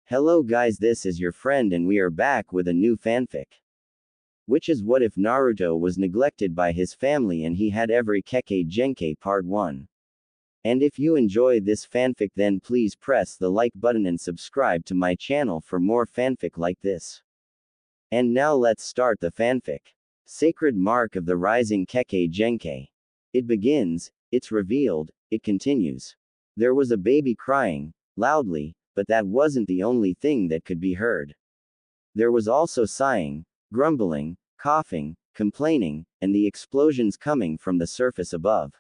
Hello guys, this is your friend and we are back with a new fanfic. Which is what if Naruto was neglected by his family and he had every Kekkei Genkai part 1. And if you enjoy this fanfic then please press the like button and subscribe to my channel for more fanfic like this. And now let's start the fanfic. Sacred Mark of the Rising Kekkei Genkai. It begins, it's revealed, it continues. There was a baby crying, loudly, but that wasn't the only thing that could be heard. There was also sighing, grumbling, coughing, complaining, and the explosions coming from the surface above.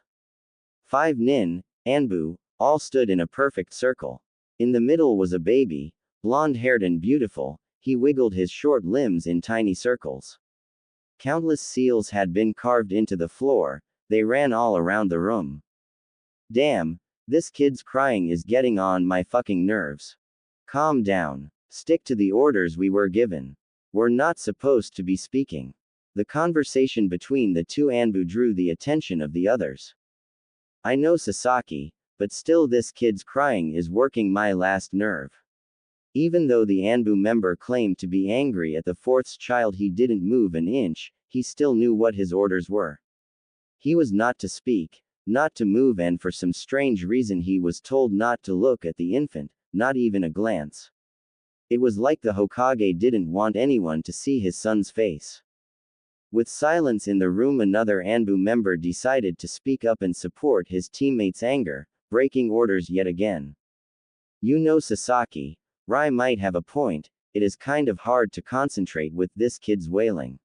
5 nin, Anbu, all stood in a perfect circle. In the middle was a baby, blonde-haired and beautiful, he wiggled his short limbs in tiny circles. Countless seals had been carved into the floor, they ran all around the room. Damn, this kid's crying is getting on my fucking nerves. Calm down. Stick to the orders we were given. We're not supposed to be speaking. The conversation between the two Anbu drew the attention of the others. I know Sasaki, but still this kid's crying is working my last nerve. Even though the Anbu member claimed to be angry at the fourth child he didn't move an inch, he still knew what his orders were. He was not to speak, not to move, and for some strange reason he was told not to look at the infant, not even a glance. It was like the Hokage didn't want anyone to see his son's face. With silence in the room, another Anbu member decided to speak up and support his teammate's anger, breaking orders yet again. You know Sasaki, Rai might have a point, it is kind of hard to concentrate with this kid's wailing.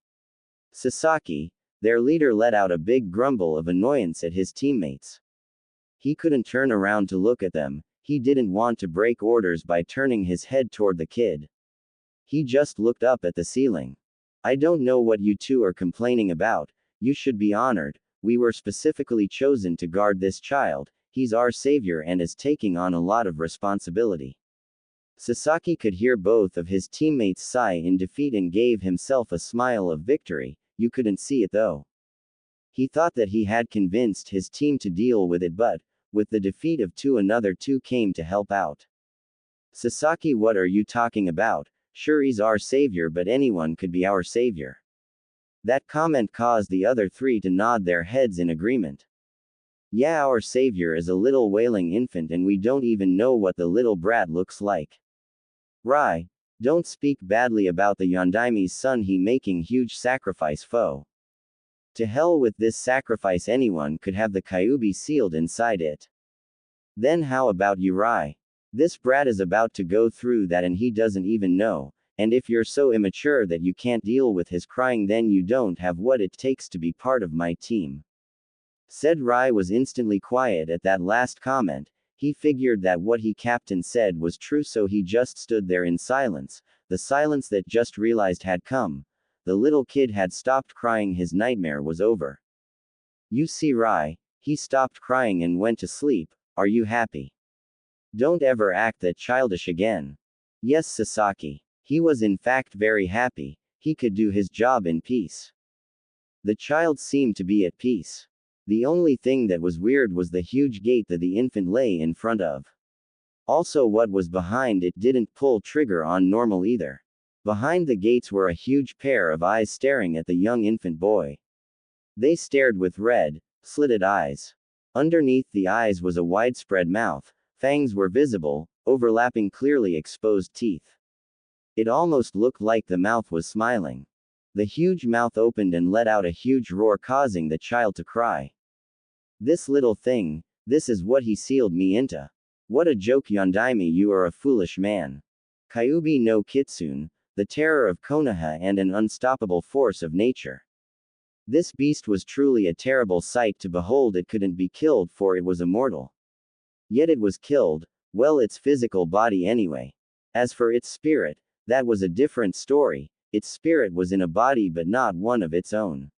Sasaki, their leader, let out a big grumble of annoyance at his teammates. He couldn't turn around to look at them, he didn't want to break orders by turning his head toward the kid. He just looked up at the ceiling. I don't know what you two are complaining about, you should be honored, we were specifically chosen to guard this child, he's our savior and is taking on a lot of responsibility. Sasaki could hear both of his teammates sigh in defeat and gave himself a smile of victory. You couldn't see it though. He thought that he had convinced his team to deal with it, but, with the defeat of two, another two came to help out. Sasaki, what are you talking about? Sure, he's our savior, but anyone could be our savior. That comment caused the other three to nod their heads in agreement. Yeah, our savior is a little wailing infant and we don't even know what the little brat looks like. Rai, don't speak badly about the Yondaime's son, he making huge sacrifice foe. To hell with this sacrifice, anyone could have the Kyuubi sealed inside it. Then how about you, Rai? This brat is about to go through that and he doesn't even know, and if you're so immature that you can't deal with his crying then you don't have what it takes to be part of my team. Said Rai was instantly quiet at that last comment. He figured that what he captain said was true, so he just stood there in silence, the silence that just realized had come. The little kid had stopped crying, his nightmare was over. You see, Rai, he stopped crying and went to sleep, are you happy? Don't ever act that childish again. Yes, Sasaki. He was in fact very happy, he could do his job in peace. The child seemed to be at peace. The only thing that was weird was the huge gate that the infant lay in front of. Also, what was behind it didn't pull trigger on normal either. Behind the gates were a huge pair of eyes staring at the young infant boy. They stared with red, slitted eyes. Underneath the eyes was a widespread mouth, fangs were visible, overlapping clearly exposed teeth. It almost looked like the mouth was smiling. The huge mouth opened and let out a huge roar, causing the child to cry. This little thing, this is what he sealed me into. What a joke, Yondaime, you are a foolish man. Kyuubi no Kitsune, the terror of Konoha and an unstoppable force of nature. This beast was truly a terrible sight to behold. It couldn't be killed for it was immortal. Yet it was killed, well, its physical body anyway. As for its spirit, that was a different story. Its spirit was in a body but not one of its own.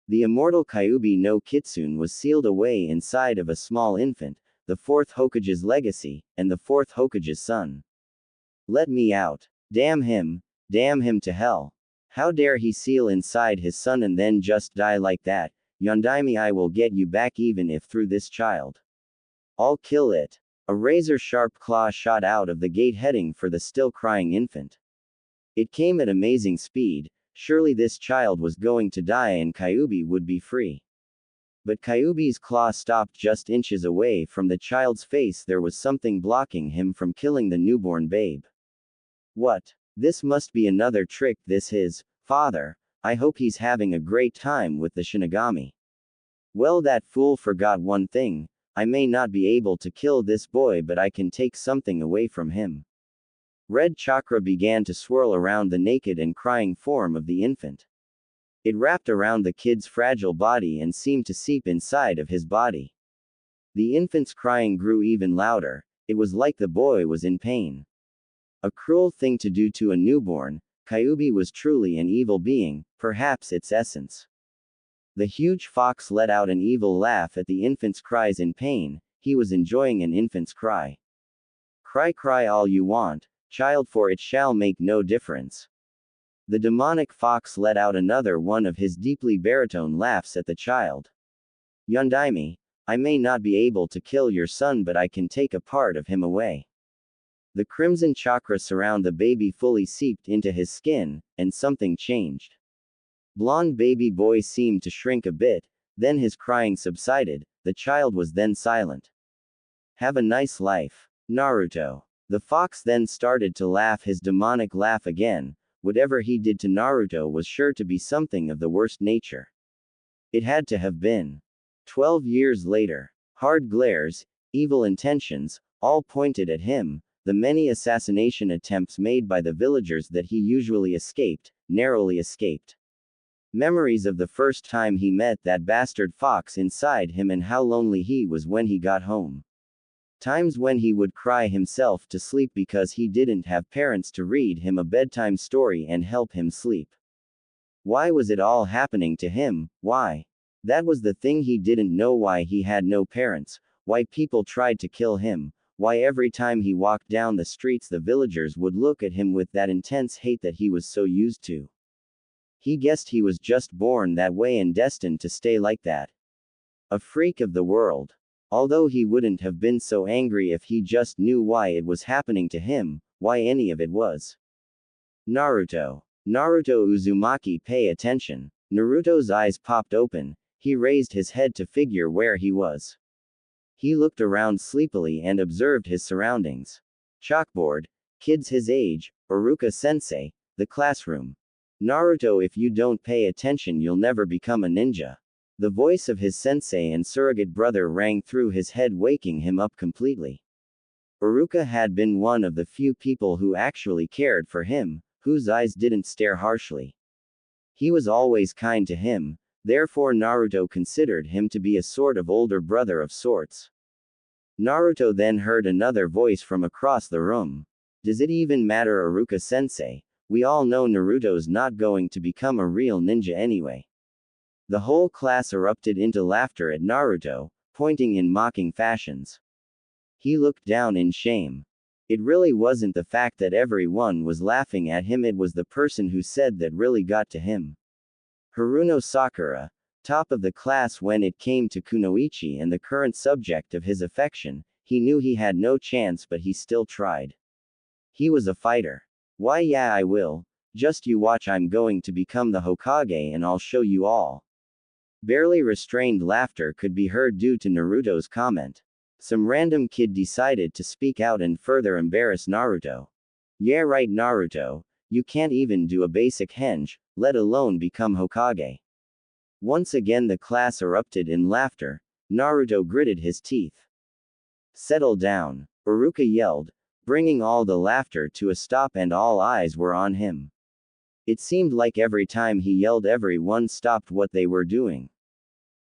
The immortal Kyuubi no Kitsune was sealed away inside of a small infant, the fourth Hokage's legacy, and the fourth Hokage's son. Let me out. Damn him to hell. How dare he seal inside his son and then just die like that? Yondaime, I will get you back even if through this child. I'll kill it. A razor-sharp claw shot out of the gate heading for the still crying infant. It came at amazing speed. Surely this child was going to die and Kyuubi would be free. But Kyuubi's claw stopped just inches away from the child's face. There was something blocking him from killing the newborn babe. What? This must be another trick. This his father. I hope he's having a great time with the Shinigami. Well, that fool forgot one thing. I may not be able to kill this boy, but I can take something away from him. Red chakra began to swirl around the naked and crying form of the infant. It wrapped around the kid's fragile body and seemed to seep inside of his body. The infant's crying grew even louder. It was like the boy was in pain. A cruel thing to do to a newborn. Kyuubi was truly an evil being, perhaps its essence. The huge fox let out an evil laugh at the infant's cries in pain. He was enjoying an infant's cry. Cry, cry all you want, child, for it shall make no difference. The demonic fox let out another one of his deeply baritone laughs at the child. Yondaime, I may not be able to kill your son, but I can take a part of him away. The crimson chakra surround the baby fully seeped into his skin, and something changed. Blonde baby boy seemed to shrink a bit, then his crying subsided. The child was then silent. Have a nice life, Naruto. The fox then started to laugh his demonic laugh again. Whatever he did to Naruto was sure to be something of the worst nature. It had to have been. 12 years later. Hard glares, evil intentions, all pointed at him. The many assassination attempts made by the villagers that he usually escaped, narrowly escaped. Memories of the first time he met that bastard fox inside him and how lonely he was when he got home. Times when he would cry himself to sleep because he didn't have parents to read him a bedtime story and help him sleep. Why was it all happening to him? Why? That was the thing he didn't know, why he had no parents, why people tried to kill him, why every time he walked down the streets the villagers would look at him with that intense hate that he was so used to. He guessed he was just born that way and destined to stay like that. A freak of the world. Although he wouldn't have been so angry if he just knew why it was happening to him, why any of it was. Naruto. Naruto Uzumaki, pay attention. Naruto's eyes popped open. He raised his head to figure where he was. He looked around sleepily and observed his surroundings. Chalkboard, kids his age, Iruka-sensei, the classroom. Naruto, if you don't pay attention you'll never become a ninja. The voice of his sensei and surrogate brother rang through his head, waking him up completely. Iruka had been one of the few people who actually cared for him, whose eyes didn't stare harshly. He was always kind to him, therefore Naruto considered him to be a sort of older brother of sorts. Naruto then heard another voice from across the room. Does it even matter, Iruka-sensei? We all know Naruto's not going to become a real ninja anyway. The whole class erupted into laughter at Naruto, pointing in mocking fashions. He looked down in shame. It really wasn't the fact that everyone was laughing at him, it was the person who said that really got to him. Haruno Sakura, top of the class when it came to kunoichi and the current subject of his affection, he knew he had no chance but he still tried. He was a fighter. Why, yeah, I will. Just you watch, I'm going to become the Hokage and I'll show you all. Barely restrained laughter could be heard due to Naruto's comment. Some random kid decided to speak out and further embarrass Naruto. Yeah, right, Naruto. You can't even do a basic henge, let alone become Hokage. Once again the class erupted in laughter. Naruto gritted his teeth. Settle down, Iruka yelled, bringing all the laughter to a stop, and all eyes were on him. It seemed like every time he yelled everyone stopped what they were doing.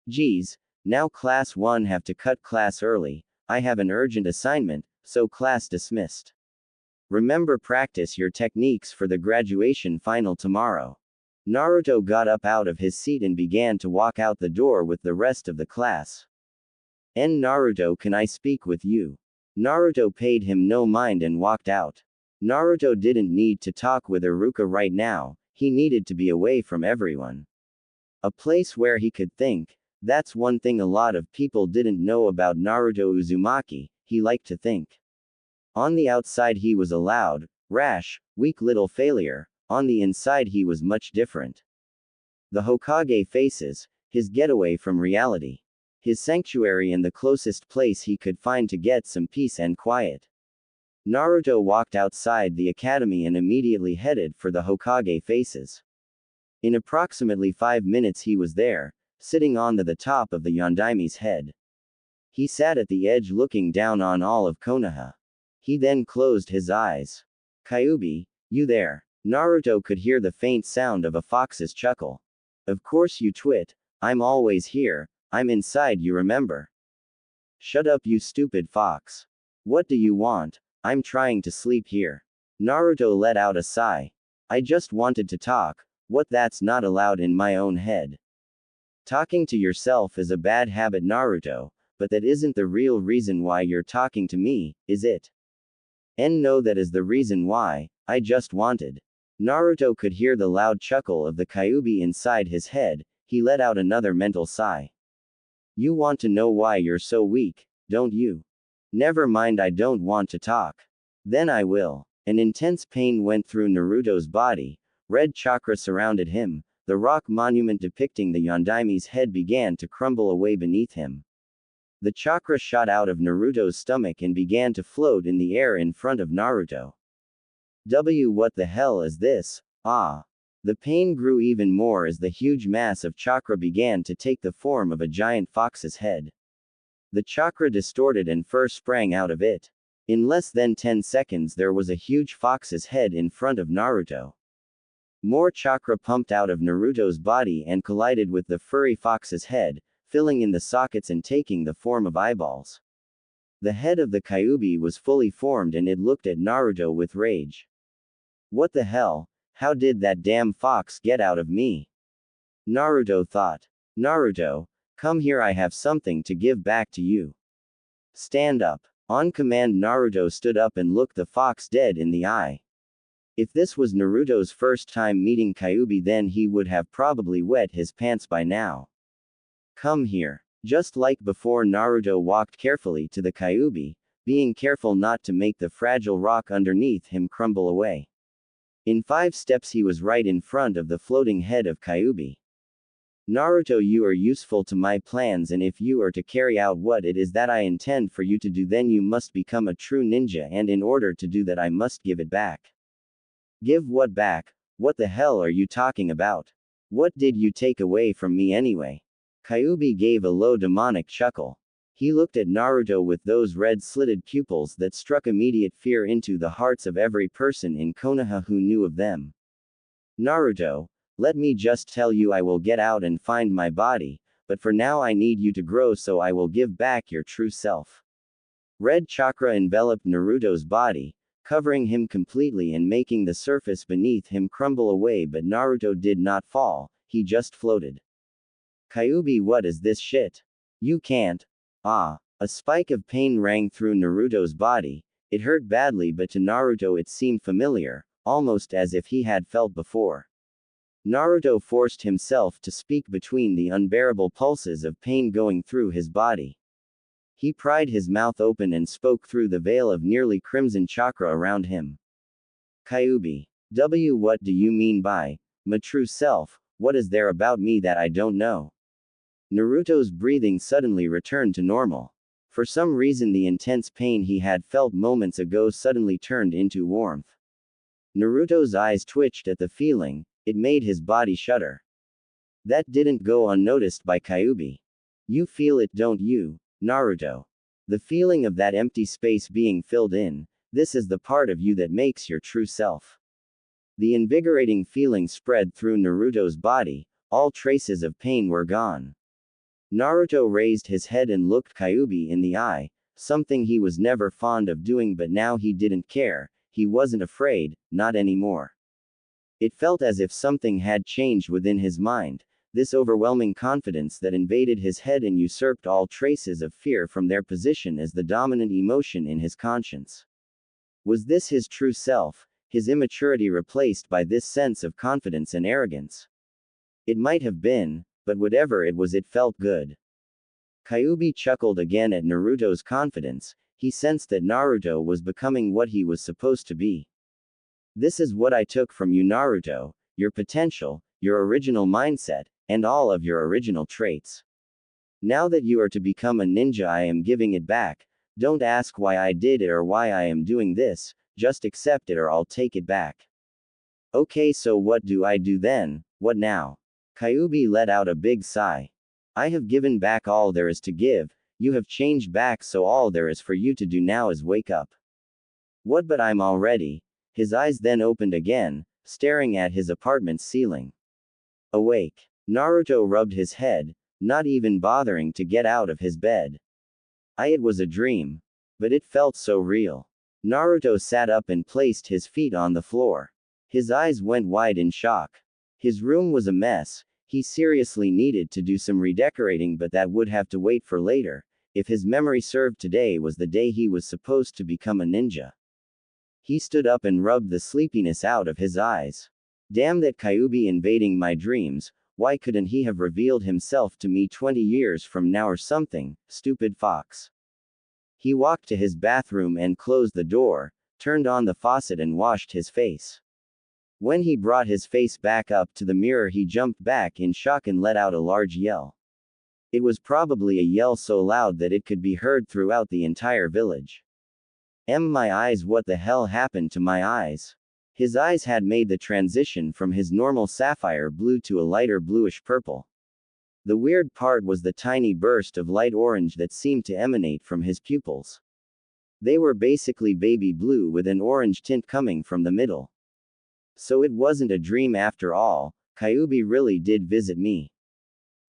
Geez, now class 1 have to cut class early. I have an urgent assignment, so class dismissed. Remember, practice your techniques for the graduation final tomorrow. Naruto got up out of his seat and began to walk out the door with the rest of the class. Naruto, can I speak with you? Naruto paid him no mind and walked out. Naruto didn't need to talk with Iruka right now, he needed to be away from everyone. A place where he could think. That's one thing a lot of people didn't know about Naruto Uzumaki. he liked to think. On the outside he was a loud, rash, weak little failure, on the inside he was much different. The Hokage faces, his getaway from reality. His sanctuary and the closest place he could find to get some peace and quiet. Naruto walked outside the academy and immediately headed for the Hokage faces. In approximately 5 minutes he was there, sitting on the top of the Yondaime's head. He sat at the edge looking down on all of Konoha. He then closed his eyes. Kyuubi, you there? Naruto could hear the faint sound of a fox's chuckle. Of course you twit, I'm always here, I'm inside you remember. Shut up you stupid fox. What do you want? I'm trying to sleep here. Naruto let out a sigh. I just wanted to talk, what that's not allowed in my own head. Talking to yourself is a bad habit Naruto, but that isn't the real reason why you're talking to me, is it? No, that is the reason why, I just wanted. Naruto could hear the loud chuckle of the Kyuubi inside his head, he let out another mental sigh. You want to know why you're so weak, don't you? Never mind, I don't want to talk. Then I will. An intense pain went through Naruto's body, red chakra surrounded him, the rock monument depicting the Yondaime's head began to crumble away beneath him. The chakra shot out of Naruto's stomach and began to float in the air in front of Naruto. What the hell is this? Ah. The pain grew even more as the huge mass of chakra began to take the form of a giant fox's head. The chakra distorted and fur sprang out of it. In less than 10 seconds there was a huge fox's head in front of Naruto. More chakra pumped out of Naruto's body and collided with the furry fox's head, filling in the sockets and taking the form of eyeballs. The head of the Kyuubi was fully formed and it looked at Naruto with rage. What the hell? How did that damn fox get out of me? Naruto thought. Naruto, come here, I have something to give back to you. Stand up. On command Naruto stood up and looked the fox dead in the eye. If this was Naruto's first time meeting Kyuubi then he would have probably wet his pants by now. Come here. Just like before Naruto walked carefully to the Kyuubi, being careful not to make the fragile rock underneath him crumble away. In 5 steps he was right in front of the floating head of Kyuubi. Naruto, you are useful to my plans and if you are to carry out what it is that I intend for you to do then you must become a true ninja and in order to do that I must give it back. Give what back? What the hell are you talking about? What did you take away from me anyway? Kyuubi gave a low demonic chuckle. He looked at Naruto with those red slitted pupils that struck immediate fear into the hearts of every person in Konoha who knew of them. Naruto, let me just tell you I will get out and find my body, but for now I need you to grow so I will give back your true self. Red chakra enveloped Naruto's body, covering him completely and making the surface beneath him crumble away but Naruto did not fall, he just floated. Kyuubi, what is this shit? You can't. Ah. A spike of pain rang through Naruto's body, it hurt badly but to Naruto it seemed familiar, almost as if he had felt before. Naruto forced himself to speak between the unbearable pulses of pain going through his body. He pried his mouth open and spoke through the veil of nearly crimson chakra around him. Kyuubi. What do you mean by my true self? What is there about me that I don't know? Naruto's breathing suddenly returned to normal. For some reason the intense pain he had felt moments ago suddenly turned into warmth. Naruto's eyes twitched at the feeling, it made his body shudder. That didn't go unnoticed by Kyuubi. You feel it, don't you, Naruto? The feeling of that empty space being filled in, this is the part of you that makes your true self. The invigorating feeling spread through Naruto's body, all traces of pain were gone. Naruto raised his head and looked Kyuubi in the eye, something he was never fond of doing but now he didn't care, he wasn't afraid, not anymore. It felt as if something had changed within his mind, this overwhelming confidence that invaded his head and usurped all traces of fear from their position as the dominant emotion in his conscience. Was this his true self, his immaturity replaced by this sense of confidence and arrogance? It might have been, but whatever it was it felt good. Kyuubi chuckled again at Naruto's confidence, He sensed that Naruto was becoming what he was supposed to be. This is what I took from you, Naruto, your potential, your original mindset, and all of your original traits. Now that you are to become a ninja, I am giving it back. Don't ask why I did it or why I am doing this, just accept it or I'll take it back. Okay, so what do I do then? What now? Kyuubi let out a big sigh. I have given back all there is to give, you have changed back, so all there is for you to do now is wake up. What, but I'm already. His eyes then opened again, staring at his apartment's ceiling. Awake. Naruto rubbed his head, not even bothering to get out of his bed. It was a dream. But it felt so real. Naruto sat up and placed his feet on the floor. His eyes went wide in shock. His room was a mess. He seriously needed to do some redecorating, but that would have to wait for later. If his memory served, today was the day he was supposed to become a ninja. He stood up and rubbed the sleepiness out of his eyes. Damn, that Kyuubi invading my dreams. Why couldn't he have revealed himself to me 20 years from now or something, stupid fox. He walked to his bathroom and closed the door, turned on the faucet and washed his face. When he brought his face back up to the mirror, he jumped back in shock and let out a large yell. It was probably a yell so loud that it could be heard throughout the entire village. My eyes, what the hell happened to my eyes? His eyes had made the transition from his normal sapphire blue to a lighter bluish purple. The weird part was the tiny burst of light orange that seemed to emanate from his pupils. They were basically baby blue with an orange tint coming from the middle. So it wasn't a dream after all, Kyuubi really did visit me.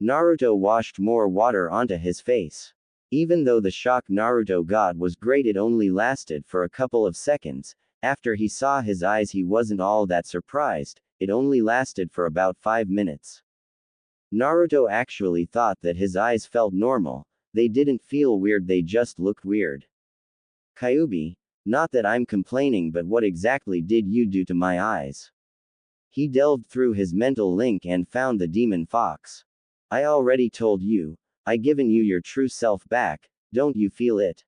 Naruto washed more water onto his face. Even though the shock Naruto got was great, it only lasted for a couple of seconds. After he saw his eyes, he wasn't all that surprised. It only lasted for about 5 minutes. Naruto actually thought that his eyes felt normal. They didn't feel weird, they just looked weird. Kyuubi, not that I'm complaining, but what exactly did you do to my eyes? He delved through his mental link and found the demon fox. I already told you, I given you your true self back, don't you feel it?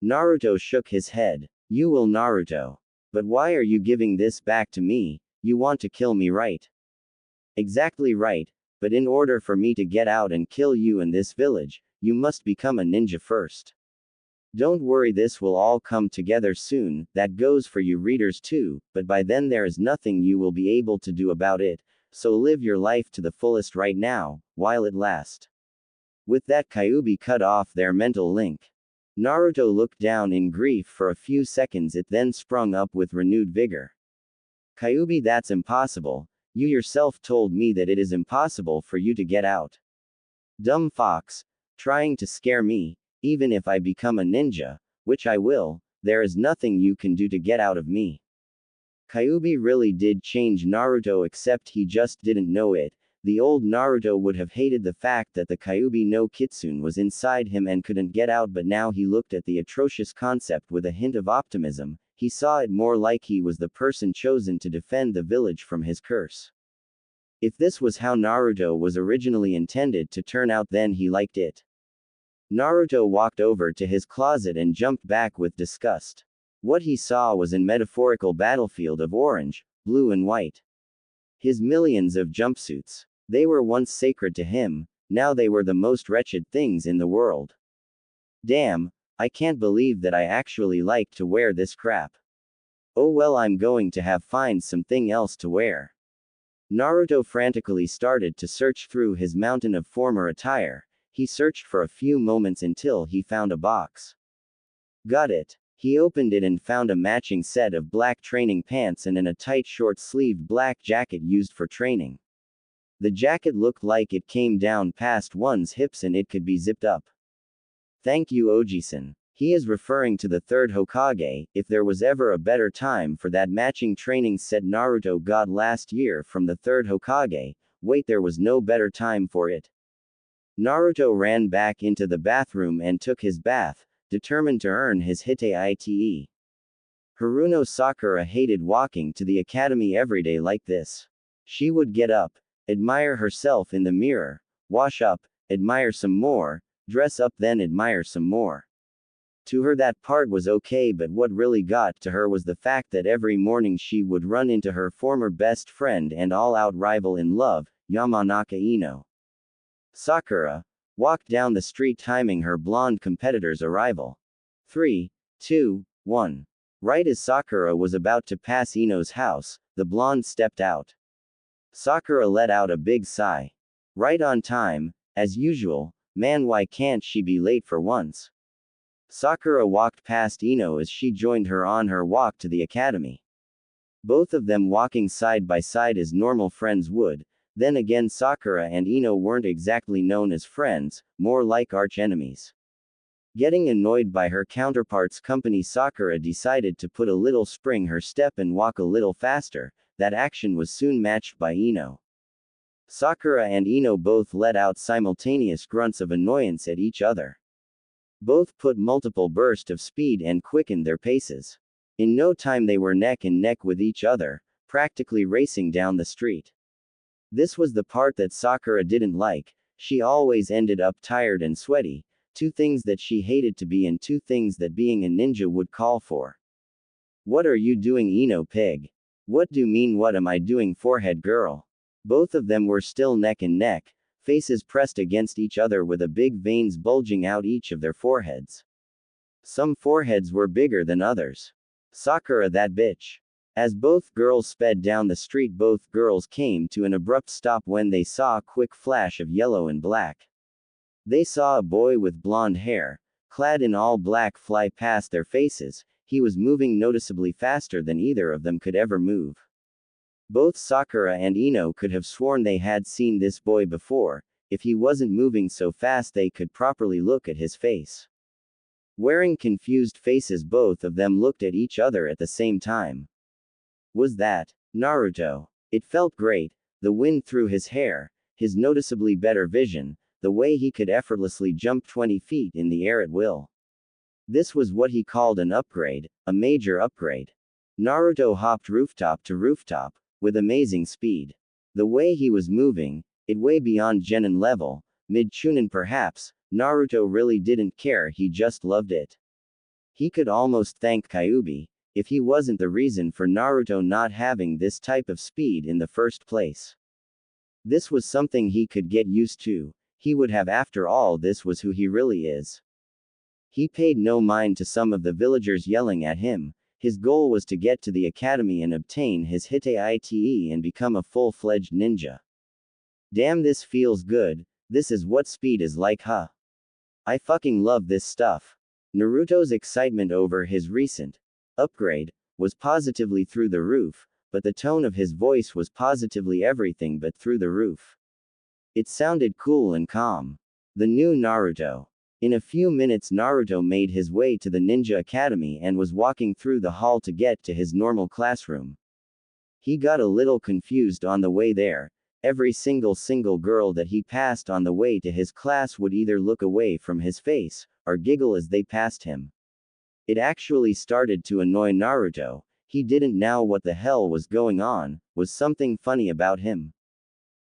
Naruto shook his head. You will, Naruto. But why are you giving this back to me? You want to kill me, right? Exactly right, but in order for me to get out and kill you in this village, you must become a ninja first. Don't worry, this will all come together soon. That goes for you readers too, but by then there is nothing you will be able to do about it, so live your life to the fullest right now, while it lasts. With that, Kyuubi cut off their mental link. Naruto looked down in grief for a few seconds, it then sprung up with renewed vigor. Kyuubi, that's impossible. You yourself told me that it is impossible for you to get out. Dumb fox. Trying to scare me. Even if I become a ninja, which I will, there is nothing you can do to get out of me. Kyuubi really did change Naruto, except he just didn't know it. The old Naruto would have hated the fact that the Kyuubi no Kitsune was inside him and couldn't get out, but now he looked at the atrocious concept with a hint of optimism. He saw it more like he was the person chosen to defend the village from his curse. If this was how Naruto was originally intended to turn out, then he liked it. Naruto walked over to his closet and jumped back with disgust. What he saw was a metaphorical battlefield of orange, blue and white. His millions of jumpsuits. They were once sacred to him, now they were the most wretched things in the world. Damn, I can't believe that I actually like to wear this crap. Oh well, I'm going to have find something else to wear. Naruto frantically started to search through his mountain of former attire. He searched for a few moments until he found a box. Got it. He opened it and found a matching set of black training pants and a tight short-sleeved black jacket used for training. The jacket looked like it came down past one's hips and it could be zipped up. Thank you, Oji-san. He is referring to the third Hokage. If there was ever a better time for that matching training set Naruto got last year from the third Hokage, wait, there was no better time for it. Naruto ran back into the bathroom and took his bath, determined to earn his Hite. Haruno Sakura hated walking to the academy every day like this. She would get up, admire herself in the mirror, wash up, admire some more, dress up, then admire some more. To her that part was okay, but what really got to her was the fact that every morning she would run into her former best friend and all-out rival in love, Yamanaka Ino. Sakura walked down the street timing her blonde competitor's arrival. 3, 2, 1. Right as Sakura was about to pass Ino's house, the blonde stepped out. Sakura let out a big sigh. Right on time, as usual, man, why can't she be late for once? Sakura walked past Ino as she joined her on her walk to the academy. Both of them walking side by side as normal friends would. Then again, Sakura and Ino weren't exactly known as friends, more like arch-enemies. Getting annoyed by her counterpart's company, Sakura decided to put a little spring her step and walk a little faster. That action was soon matched by Ino. Sakura and Ino both let out simultaneous grunts of annoyance at each other. Both put multiple bursts of speed and quickened their paces. In no time they were neck and neck with each other, practically racing down the street. This was the part that Sakura didn't like. She always ended up tired and sweaty, two things that she hated to be and two things that being a ninja would call for. What are you doing, Ino pig? What do you mean, what am I doing, forehead girl? Both of them were still neck and neck, faces pressed against each other with a big veins bulging out each of their foreheads. Some foreheads were bigger than others. Sakura, that bitch. As both girls sped down the street, both girls came to an abrupt stop when they saw a quick flash of yellow and black. They saw a boy with blonde hair, clad in all black, fly past their faces. He was moving noticeably faster than either of them could ever move. Both Sakura and Ino could have sworn they had seen this boy before. If he wasn't moving so fast, they could properly look at his face. Wearing confused faces, both of them looked at each other at the same time. Was that Naruto? It felt great, the wind through his hair, his noticeably better vision, the way he could effortlessly jump 20 feet in the air at will. This was what he called an upgrade, a major upgrade. Naruto hopped rooftop to rooftop, with amazing speed. The way he was moving, it way beyond Genin level, mid-chunin perhaps. Naruto really didn't care, he just loved it. He could almost thank Kyuubi, if he wasn't the reason for Naruto not having this type of speed in the first place. This was something he could get used to. He would have, after all, this was who he really is. He paid no mind to some of the villagers yelling at him. His goal was to get to the academy and obtain his Hite and become a full-fledged ninja. Damn, this feels good. This is what speed is like, huh? I fucking love this stuff. Naruto's excitement over his recent upgrade was positively through the roof, but the tone of his voice was positively everything but through the roof. It sounded cool and calm. The new Naruto. In a few minutes, Naruto made his way to the Ninja Academy and was walking through the hall to get to his normal classroom. He got a little confused on the way there. Every single girl that he passed on the way to his class would either look away from his face, or giggle as they passed him. It actually started to annoy Naruto. He didn't know what the hell was going on. Was something funny about him?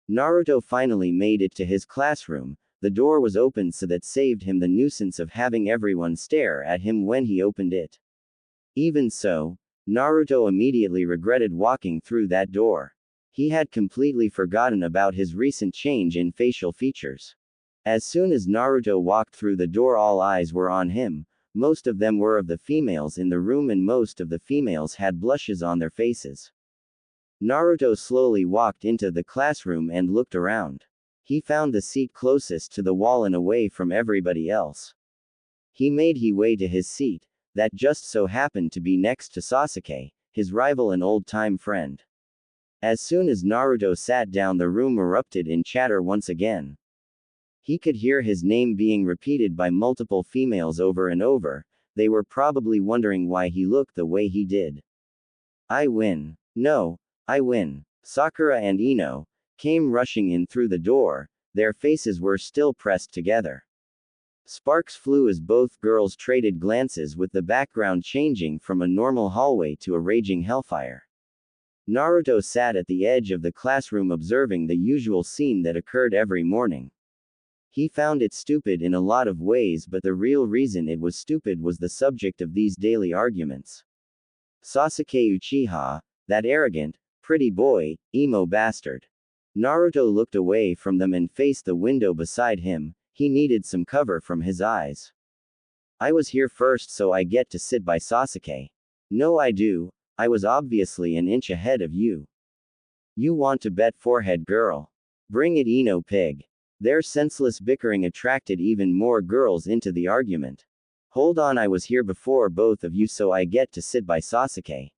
Naruto finally made it to his classroom. The door was open, so that saved him the nuisance of having everyone stare at him when he opened it. Even so, Naruto immediately regretted walking through that door. He had completely forgotten about his recent change in facial features. As soon as Naruto walked through the door, all eyes were on him. Most of them were of the females in the room, and most of the females had blushes on their faces. Naruto slowly walked into the classroom and looked around. He found the seat closest to the wall and away from everybody else. He made his way to his seat, that just so happened to be next to Sasuke, his rival and old-time friend. As soon as Naruto sat down, the room erupted in chatter once again. He could hear his name being repeated by multiple females over and over. They were probably wondering why he looked the way he did. I win. No, I win. Sakura and Ino came rushing in through the door. Their faces were still pressed together. Sparks flew as both girls traded glances, with the background changing from a normal hallway to a raging hellfire. Naruto sat at the edge of the classroom observing the usual scene that occurred every morning. He found it stupid in a lot of ways, but the real reason it was stupid was the subject of these daily arguments. Sasuke Uchiha, that arrogant, pretty boy, emo bastard. Naruto looked away from them and faced the window beside him. He needed some cover from his eyes. I was here first, so I get to sit by Sasuke. No, I do. I was obviously an inch ahead of you. You want to bet, forehead girl? Bring it, Eno pig. Their senseless bickering attracted even more girls into the argument. Hold on, I was here before both of you, so I get to sit by Sasuke.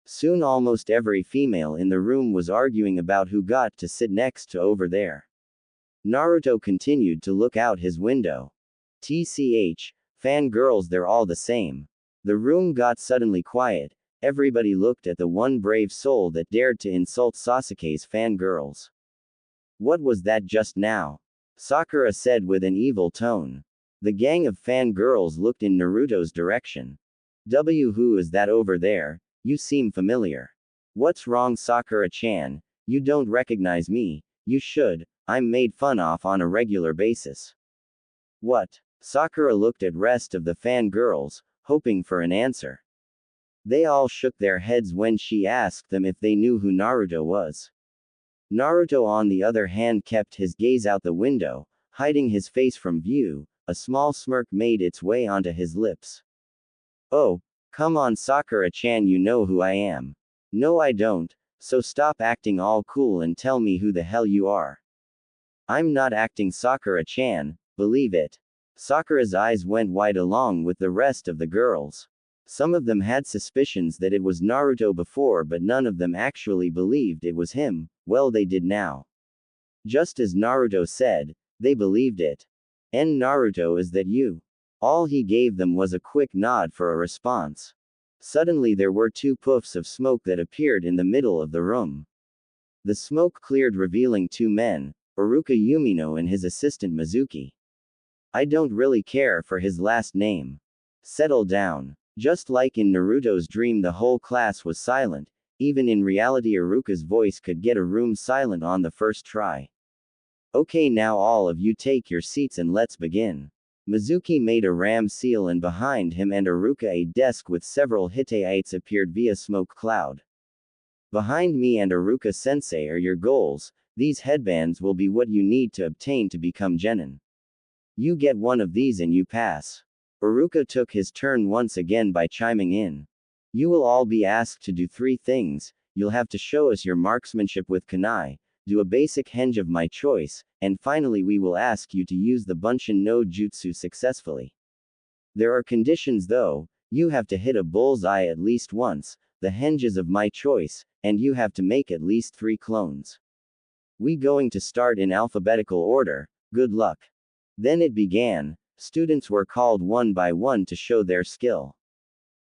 Soon almost every female in the room was arguing about who got to sit next to over there. Naruto continued to look out his window. TCH, fangirls, they're all the same. The room got suddenly quiet. Everybody looked at the one brave soul that dared to insult Sasuke's fangirls. What was that just now? Sakura said with an evil tone. The gang of fangirls looked in Naruto's direction. Who is that over there? You seem familiar. What's wrong, Sakura-chan? You don't recognize me? You should. I'm made fun of on a regular basis. What? Sakura looked at rest of the fangirls, hoping for an answer. They all shook their heads when she asked them if they knew who Naruto was. Naruto, on the other hand, kept his gaze out the window, hiding his face from view. A small smirk made its way onto his lips. Oh, come on, Sakura-chan, you know who I am. No, I don't, so stop acting all cool and tell me who the hell you are. I'm not acting, Sakura-chan, believe it. Sakura's eyes went wide along with the rest of the girls. Some of them had suspicions that it was Naruto before, but none of them actually believed it was him. Well, they did now. Just as Naruto said, they believed it. And Naruto, is that you? All he gave them was a quick nod for a response. Suddenly there were two puffs of smoke that appeared in the middle of the room. The smoke cleared, revealing two men, Iruka Yumino and his assistant Mizuki. I don't really care for his last name. Settle down. Just like in Naruto's dream, the whole class was silent. Even in reality, Iruka's voice could get a room silent on the first try. Okay, now all of you take your seats and let's begin. Mizuki made a ram seal, and behind him and Iruka a desk with several Hittites appeared via smoke cloud. Behind me and Iruka sensei are your goals. These headbands will be what you need to obtain to become genin. You get one of these and you pass. Iruka took his turn once again by chiming in. You will all be asked to do three things. You'll have to show us your marksmanship with kunai, do a basic henge of my choice, and finally we will ask you to use the Bunshin no Jutsu successfully. There are conditions though. You have to hit a bullseye at least once, the henges of my choice, and you have to make at least 3 clones. We going to start in alphabetical order. Good luck. Then it began. Students were called one by one to show their skill.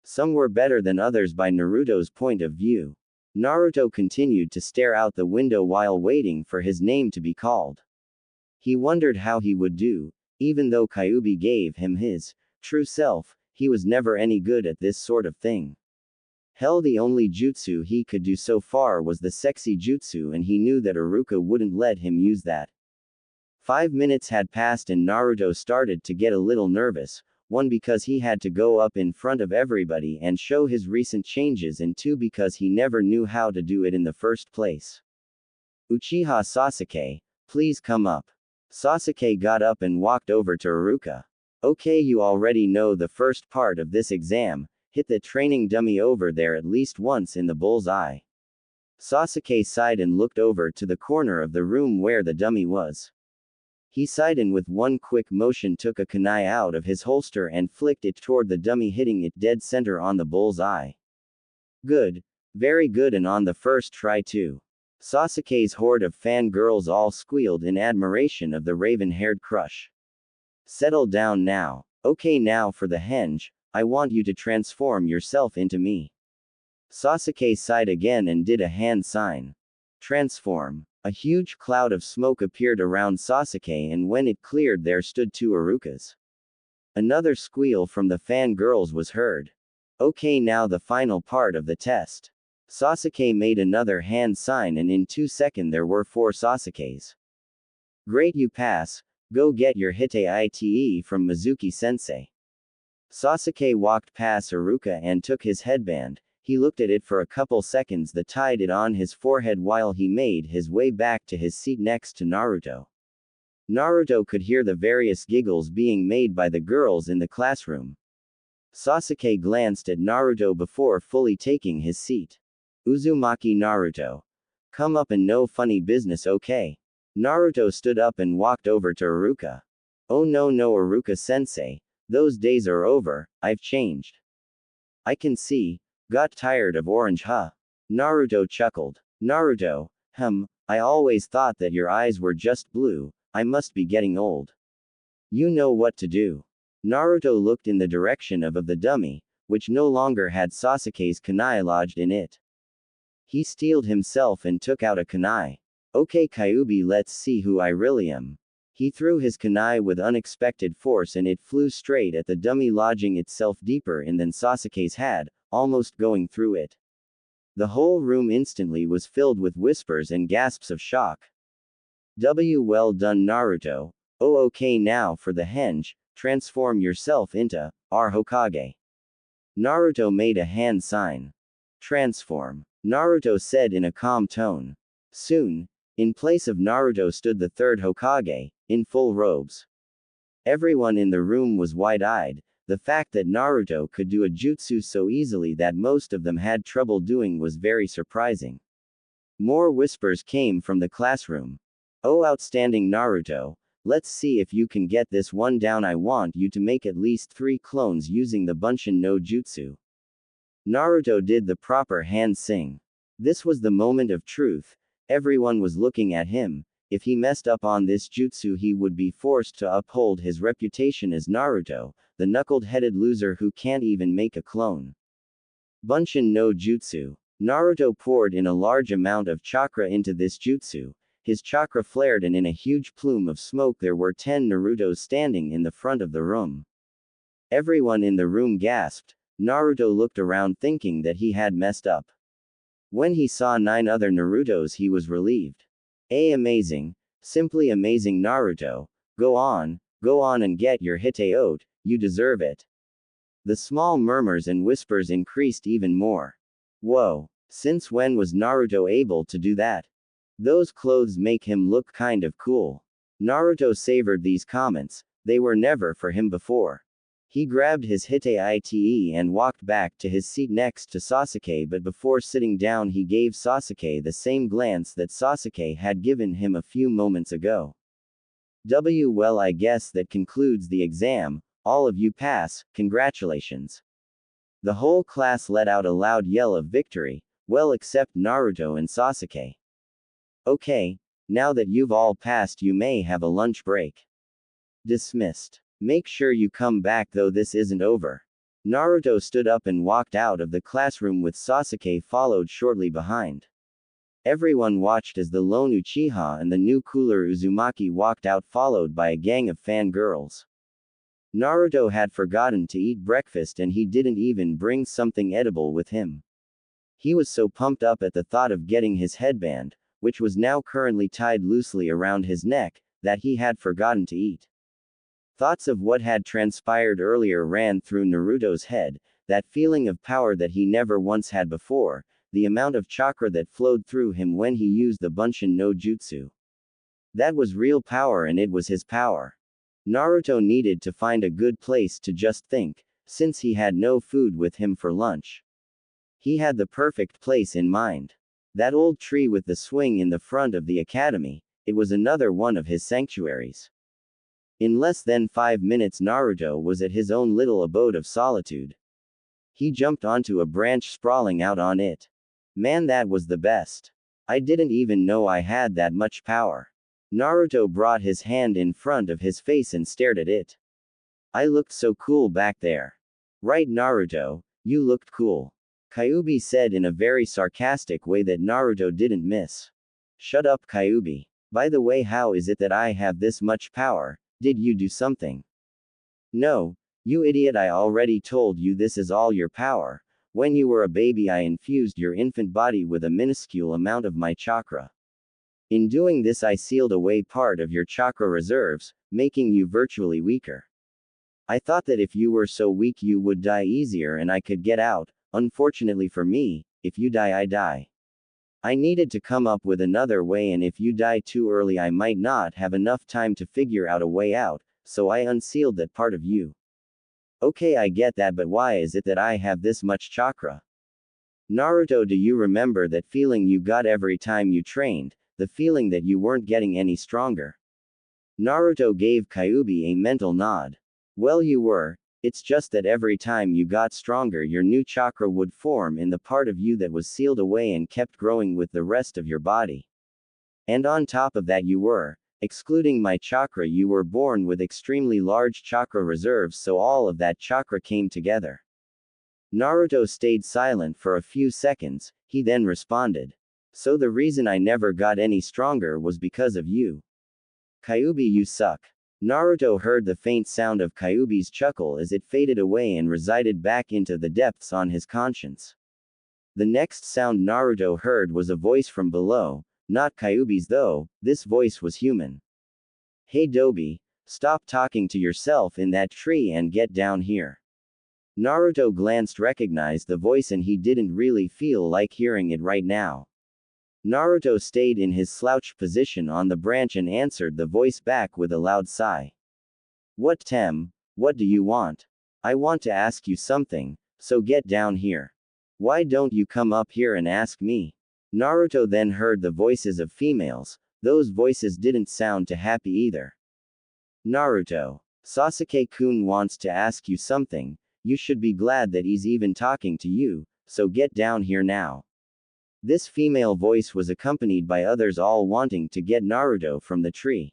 Some were better than others by Naruto's point of view. Naruto continued to stare out the window while waiting for his name to be called. He wondered how he would do. Even though Kyuubi gave him his true self, he was never any good at this sort of thing. Hell, the only jutsu he could do so far was the sexy jutsu, and he knew that Iruka wouldn't let him use that. 5 minutes had passed and Naruto started to get a little nervous. 1, because he had to go up in front of everybody and show his recent changes, and 2, because he never knew how to do it in the first place. Uchiha Sasuke, please come up. Sasuke got up and walked over to Iruka. Okay, you already know the first part of this exam. Hit the training dummy over there at least once in the bull's eye. Sasuke sighed and looked over to the corner of the room where the dummy was. He sighed and with one quick motion took a kunai out of his holster and flicked it toward the dummy, hitting it dead center on the bull's eye. Good. Very good, and on the first try too. Sasuke's horde of fangirls all squealed in admiration of the raven-haired crush. Settle down now. Okay, now for the henge. I want you to transform yourself into me. Sasuke sighed again and did a hand sign. Transform. A huge cloud of smoke appeared around Sasuke, and when it cleared there stood 2 Irukas. Another squeal from the fangirls was heard. Okay, now the final part of the test. Sasuke made another hand sign, and in 2 seconds there were 4 Sasukes. Great, you pass. Go get your Hite from Mizuki-sensei. Sasuke walked past Iruka and took his headband. He looked at it for a couple seconds, then tied it on his forehead while he made his way back to his seat next to Naruto. Naruto could hear the various giggles being made by the girls in the classroom. Sasuke glanced at Naruto before fully taking his seat. Uzumaki Naruto. Come up and no funny business, okay? Naruto stood up and walked over to Iruka. Oh no, Iruka-sensei. Those days are over, I've changed. I can see. Got tired of orange, huh? Naruto chuckled. Naruto, I always thought that your eyes were just blue. I must be getting old. You know what to do. Naruto looked in the direction of the dummy, which no longer had Sasuke's kunai lodged in it. He steeled himself and took out a kunai. Okay Kyuubi, let's see who I really am. He threw his kunai with unexpected force and it flew straight at the dummy, lodging itself deeper in than Sasuke's had, almost going through it. The whole room instantly was filled with whispers and gasps of shock. Well done Naruto. Oh okay, now for the henge, transform yourself into our Hokage. Naruto made a hand sign. Transform. Naruto said in a calm tone. Soon, in place of Naruto stood the third Hokage, in full robes. Everyone in the room was wide-eyed. The fact that Naruto could do a jutsu so easily that most of them had trouble doing was very surprising. More whispers came from the classroom. Oh outstanding Naruto, let's see if you can get this one down. I want you to make at least 3 clones using the Bunshin no Jutsu. Naruto did the proper hand sing. This was the moment of truth. Everyone was looking at him. If he messed up on this jutsu, he would be forced to uphold his reputation as Naruto, the knuckled-headed loser who can't even make a clone. Bunshin no Jutsu. Naruto poured in a large amount of chakra into this jutsu. His chakra flared and in a huge plume of smoke there were 10 Narutos standing in the front of the room. Everyone in the room gasped. Naruto looked around thinking that he had messed up. When he saw 9 other Narutos, he was relieved. Amazing. Simply amazing Naruto. Go on and get your Hite, you deserve it. The small murmurs and whispers increased even more. Whoa, since when was Naruto able to do that? Those clothes make him look kind of cool. Naruto savored these comments, they were never for him before. He grabbed his Hite and walked back to his seat next to Sasuke, but before sitting down he gave Sasuke the same glance that Sasuke had given him a few moments ago. Well, I guess that concludes the exam. All of you pass, congratulations. The whole class let out a loud yell of victory, well except Naruto and Sasuke. Okay, now that you've all passed you may have a lunch break. Dismissed. Make sure you come back though, this isn't over. Naruto stood up and walked out of the classroom with Sasuke followed shortly behind. Everyone watched as the lone Uchiha and the new cooler Uzumaki walked out followed by a gang of fangirls. Naruto had forgotten to eat breakfast and he didn't even bring something edible with him. He was so pumped up at the thought of getting his headband, which was now currently tied loosely around his neck, that he had forgotten to eat. Thoughts of what had transpired earlier ran through Naruto's head, that feeling of power that he never once had before, the amount of chakra that flowed through him when he used the Bunshin no Jutsu. That was real power and it was his power. Naruto needed to find a good place to just think, since he had no food with him for lunch. He had the perfect place in mind. That old tree with the swing in the front of the academy, it was another one of his sanctuaries. In less than 5 minutes Naruto was at his own little abode of solitude. He jumped onto a branch sprawling out on it. Man, that was the best. I didn't even know I had that much power. Naruto brought his hand in front of his face and stared at it. I looked so cool back there. Right Naruto, you looked cool. Kyuubi said in a very sarcastic way that Naruto didn't miss. Shut up Kyuubi. By the way, how is it that I have this much power? Did you do something? No, you idiot, I already told you this is all your power. When you were a baby I infused your infant body with a minuscule amount of my chakra. In doing this, I sealed away part of your chakra reserves, making you virtually weaker. I thought that if you were so weak you would die easier and I could get out. Unfortunately for me, if you die, I die. I needed to come up with another way, and if you die too early I might not have enough time to figure out a way out, so I unsealed that part of you. Okay, I get that, but why is it that I have this much chakra? Naruto, do you remember that feeling you got every time you trained, the feeling that you weren't getting any stronger? Naruto gave Kyuubi a mental nod. Well, you were. It's just that every time you got stronger your new chakra would form in the part of you that was sealed away and kept growing with the rest of your body. And on top of that you were, excluding my chakra, you were born with extremely large chakra reserves, so all of that chakra came together. Naruto stayed silent for a few seconds, he then responded. So the reason I never got any stronger was because of you. Kyuubi, you suck. Naruto heard the faint sound of Kyuubi's chuckle as it faded away and resided back into the depths on his conscience. The next sound Naruto heard was a voice from below, not Kyuubi's though, this voice was human. Hey Dobi, stop talking to yourself in that tree and get down here. Naruto glanced, recognized the voice, and he didn't really feel like hearing it right now. Naruto stayed in his slouched position on the branch and answered the voice back with a loud sigh. What, Tem? What do you want? I want to ask you something, so get down here. Why don't you come up here and ask me? Naruto then heard the voices of females. Those voices didn't sound too happy either. Naruto, Sasuke-kun wants to ask you something. You should be glad that he's even talking to you, so get down here now. This female voice was accompanied by others, all wanting to get Naruto from the tree.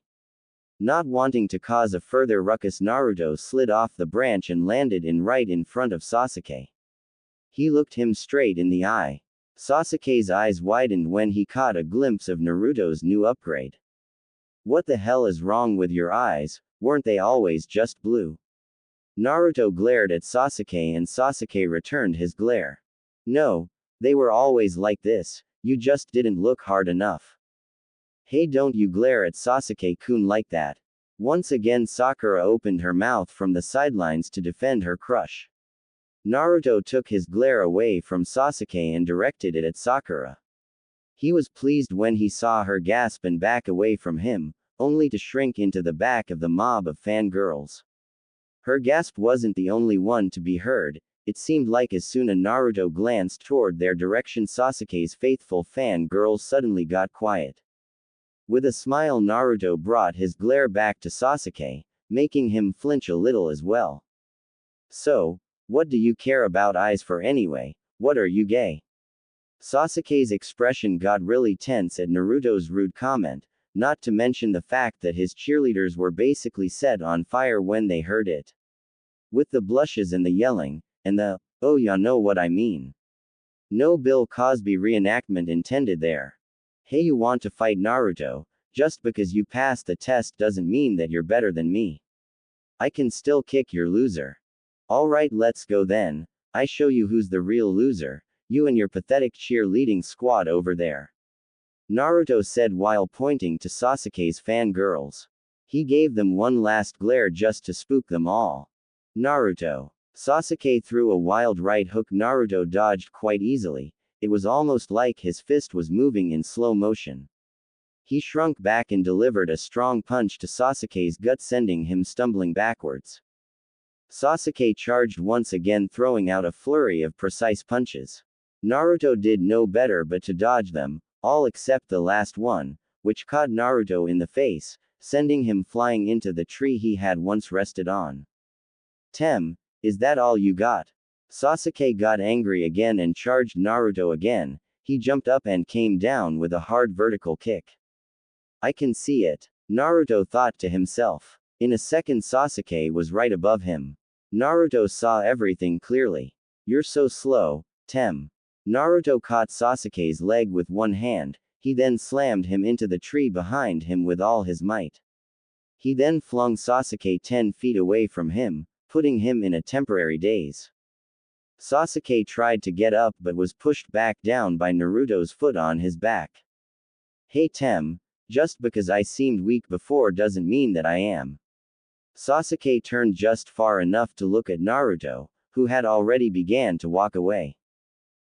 Not wanting to cause a further ruckus, Naruto slid off the branch and landed right in front of Sasuke. He looked him straight in the eye. Sasuke's eyes widened when he caught a glimpse of Naruto's new upgrade. What the hell is wrong with your eyes? Weren't they always just blue? Naruto glared at Sasuke and Sasuke returned his glare. No, they were always like this, you just didn't look hard enough. Hey, don't you glare at Sasuke-kun like that. Once again Sakura opened her mouth from the sidelines to defend her crush. Naruto took his glare away from Sasuke and directed it at Sakura. He was pleased when he saw her gasp and back away from him, only to shrink into the back of the mob of fangirls. Her gasp wasn't the only one to be heard. It seemed like as soon as Naruto glanced toward their direction, Sasuke's faithful fangirls suddenly got quiet. With a smile, Naruto brought his glare back to Sasuke, making him flinch a little as well. So, what do you care about eyes for anyway? What are you, gay? Sasuke's expression got really tense at Naruto's rude comment, not to mention the fact that his cheerleaders were basically set on fire when they heard it. With the blushes and the yelling, and the, oh ya know what I mean. No Bill Cosby reenactment intended there. Hey, you want to fight Naruto? Just because you passed the test doesn't mean that you're better than me. I can still kick your loser. Alright, let's go then. I show you who's the real loser, you and your pathetic cheerleading squad over there. Naruto said while pointing to Sasuke's fangirls. He gave them one last glare just to spook them all. Naruto. Sasuke threw a wild right hook. Naruto dodged quite easily. It was almost like his fist was moving in slow motion. He shrunk back and delivered a strong punch to Sasuke's gut, sending him stumbling backwards. Sasuke charged once again, throwing out a flurry of precise punches. Naruto did no better but to dodge them, all except the last one, which caught Naruto in the face, sending him flying into the tree he had once rested on. Tem, is that all you got? Sasuke got angry again and charged Naruto again. He jumped up and came down with a hard vertical kick. I can see it, Naruto thought to himself. In a second Sasuke was right above him. Naruto saw everything clearly. You're so slow, Tem. Naruto caught Sasuke's leg with one hand, he then slammed him into the tree behind him with all his might. He then flung Sasuke 10 feet away from him, putting him in a temporary daze. Sasuke tried to get up but was pushed back down by Naruto's foot on his back. Hey Tem, Just because I seemed weak before doesn't mean that I am. Sasuke turned just far enough to look at Naruto, who had already began to walk away.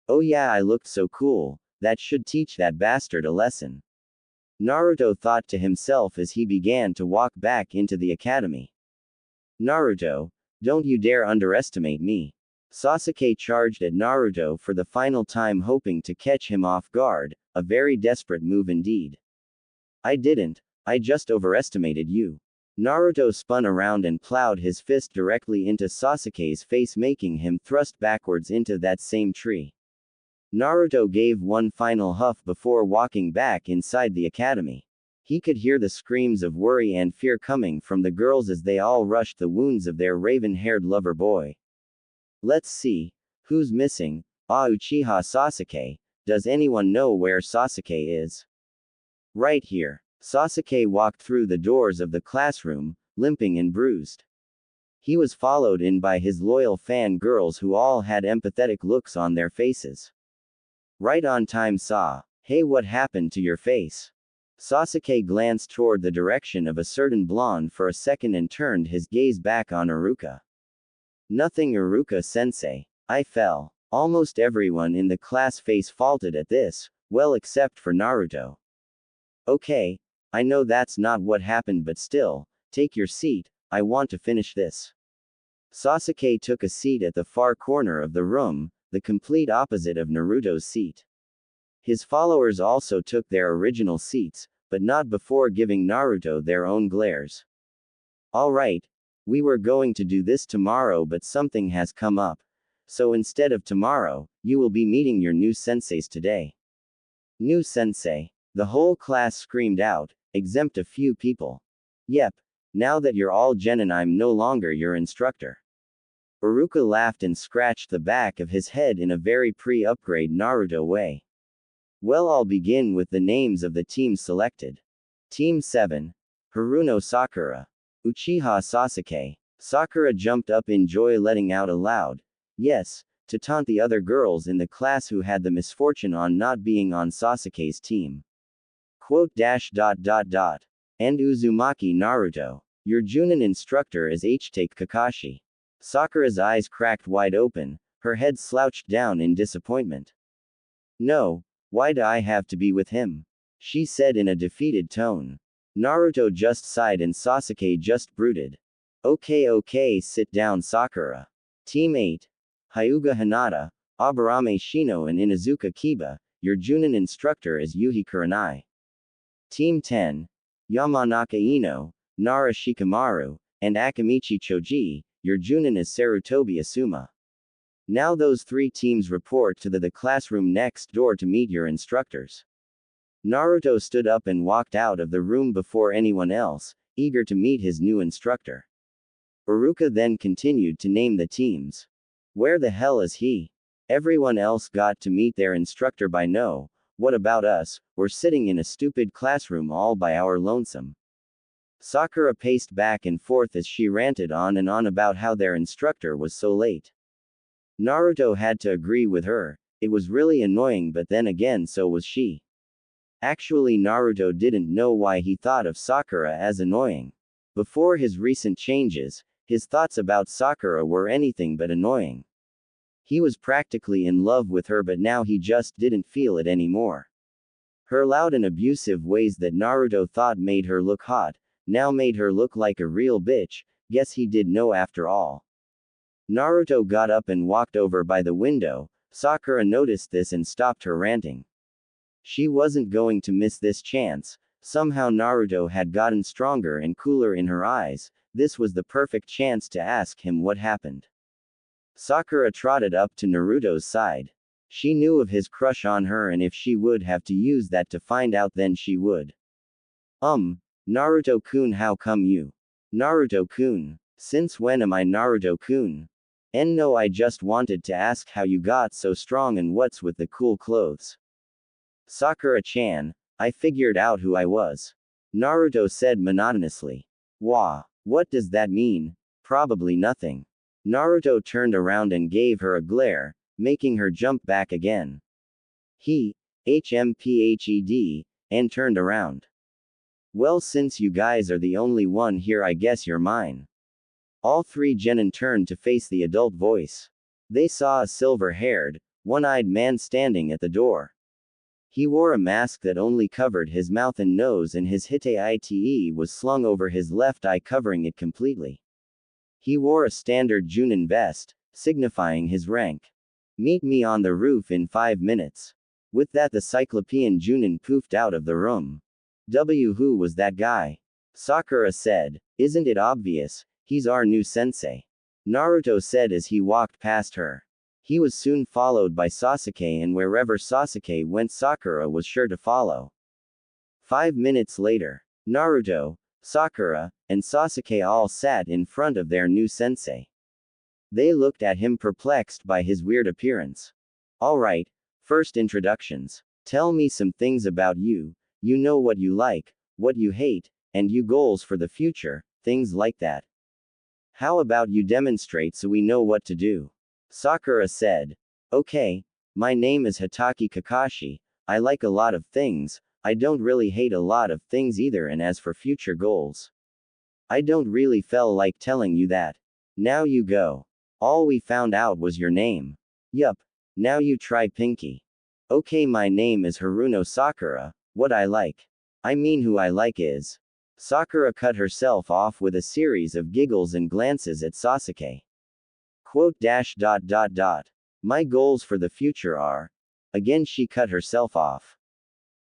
Oh yeah, I looked so cool, that should teach that bastard a lesson. Naruto thought to himself as he began to walk back into the academy. Naruto, don't you dare underestimate me. Sasuke charged at Naruto for the final time, hoping to catch him off guard, a very desperate move indeed. I didn't, I just overestimated you. Naruto spun around and plowed his fist directly into Sasuke's face, making him thrust backwards into that same tree. Naruto gave one final huff before walking back inside the academy. He could hear the screams of worry and fear coming from the girls as they all rushed the wounds of their raven-haired lover boy. Let's see. Who's missing? Uchiha Sasuke. Does anyone know where Sasuke is? Right here. Sasuke walked through the doors of the classroom, limping and bruised. He was followed in by his loyal fan girls who all had empathetic looks on their faces. Right on time, Sa. Hey, what happened to your face? Sasuke glanced toward the direction of a certain blonde for a second and turned his gaze back on Iruka. Nothing, Iruka-sensei. I fell. Almost everyone in the class face faulted at this, well except for Naruto. Okay, I know that's not what happened, but still, take your seat, I want to finish this. Sasuke took a seat at the far corner of the room, the complete opposite of Naruto's seat. His followers also took their original seats, but not before giving Naruto their own glares. Alright, we were going to do this tomorrow, but something has come up. So instead of tomorrow, you will be meeting your new senseis today. New sensei. The whole class screamed out, exempt a few people. Yep, now that you're all genin, I'm no longer your instructor. Iruka laughed and scratched the back of his head in a very pre-upgrade Naruto way. Well, I'll begin with the names of the teams selected. Team 7. Haruno Sakura. Uchiha Sasuke. Sakura jumped up in joy, letting out a loud yes, to taunt the other girls in the class who had the misfortune on not being on Sasuke's team. Quote dash dot dot dot. And Uzumaki Naruto. Your Junin instructor is Take Kakashi. Sakura's eyes cracked wide open, her head slouched down in disappointment. No, why do I have to be with him? She said in a defeated tone. Naruto just sighed and Sasuke just brooded. Okay, sit down, Sakura. Team 8. Hyuga Hinata, Aburame Shino and Inuzuka Kiba, your Junin instructor is Yuhi Kurenai. Team 10. Yamanaka Ino, Nara Shikamaru, and Akamichi Choji, your Junin is Sarutobi Asuma. Now those three teams report to the classroom next door to meet your instructors. Naruto stood up and walked out of the room before anyone else, eager to meet his new instructor. Iruka then continued to name the teams. Where the hell is he? Everyone else got to meet their instructor by now. What about us? We're sitting in a stupid classroom all by our lonesome. Sakura paced back and forth as she ranted on and on about how their instructor was so late. Naruto had to agree with her. It was really annoying, but then again so was she. Actually, Naruto didn't know why he thought of Sakura as annoying. Before his recent changes, his thoughts about Sakura were anything but annoying. He was practically in love with her, but now he just didn't feel it anymore. Her loud and abusive ways that Naruto thought made her look hot, now made her look like a real bitch. Guess he did know after all. Naruto got up and walked over by the window. Sakura noticed this and stopped her ranting. She wasn't going to miss this chance. Somehow Naruto had gotten stronger and cooler in her eyes. This was the perfect chance to ask him what happened. Sakura trotted up to Naruto's side. She knew of his crush on her, and if she would have to use that to find out, then she would. Naruto-kun, how come you? Naruto-kun. Since when am I Naruto-kun? No, I just wanted to ask how you got so strong and what's with the cool clothes. Sakura-chan, I figured out who I was. Naruto said monotonously. Wah, what does that mean? Probably nothing. Naruto turned around and gave her a glare, making her jump back again. He, HMPHED, and turned around. Well, since you guys are the only one here, I guess you're mine. All three genin turned to face the adult voice. They saw a silver-haired, one-eyed man standing at the door. He wore a mask that only covered his mouth and nose, and his hite was slung over his left eye, covering it completely. He wore a standard Junin vest, signifying his rank. Meet me on the roof in 5 minutes. With that, the Cyclopean Junin poofed out of the room. Who was that guy? Sakura said. Isn't it obvious? He's our new sensei. Naruto said as he walked past her. He was soon followed by Sasuke, and wherever Sasuke went, Sakura was sure to follow. 5 minutes later, Naruto, Sakura, and Sasuke all sat in front of their new sensei. They looked at him, perplexed by his weird appearance. Alright, first introductions. Tell me some things about you. You know what you like, what you hate, and you goals for the future, things like that. How about you demonstrate so we know what to do? Sakura said. Okay, my name is Hitaki Kakashi. I like a lot of things. I don't really hate a lot of things either, and as for future goals, I don't really feel like telling you that. Now you go. All we found out was your name. Yup. Now you try, Pinky. Okay, my name is Haruno Sakura. What I like. I mean, who I like is. Sakura cut herself off with a series of giggles and glances at Sasuke. Quote dash dot dot dot. My goals for the future are. Again she cut herself off.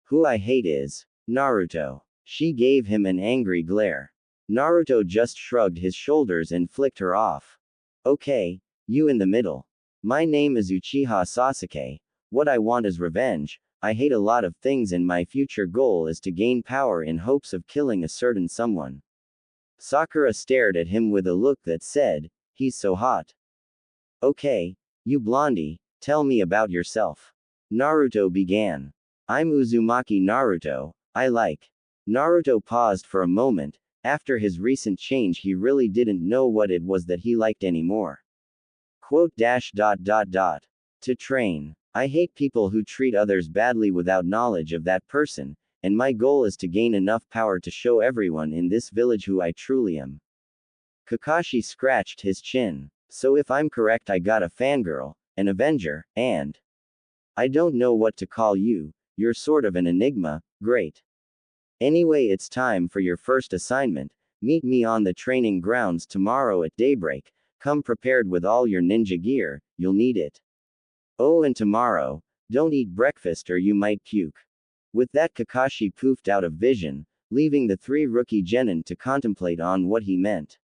Who I hate is. Naruto. She gave him an angry glare. Naruto just shrugged his shoulders and flicked her off. Okay, you in the middle. My name is Uchiha Sasuke. What I want is revenge. I hate a lot of things, and my future goal is to gain power in hopes of killing a certain someone. Sakura stared at him with a look that said, he's so hot. Okay, you blondie, tell me about yourself. Naruto began. I'm Uzumaki Naruto. I like. Naruto paused for a moment. After his recent change, he really didn't know what it was that he liked anymore. Quote dash dot dot dot. To train. I hate people who treat others badly without knowledge of that person, and my goal is to gain enough power to show everyone in this village who I truly am. Kakashi scratched his chin. So if I'm correct, I got a fangirl, an avenger, and I don't know what to call you. You're sort of an enigma. Great. Anyway, it's time for your first assignment. Meet me on the training grounds tomorrow at daybreak. Come prepared with all your ninja gear, you'll need it. Oh, and tomorrow, don't eat breakfast or you might puke. With that, Kakashi poofed out of vision, leaving the three rookie genin to contemplate on what he meant.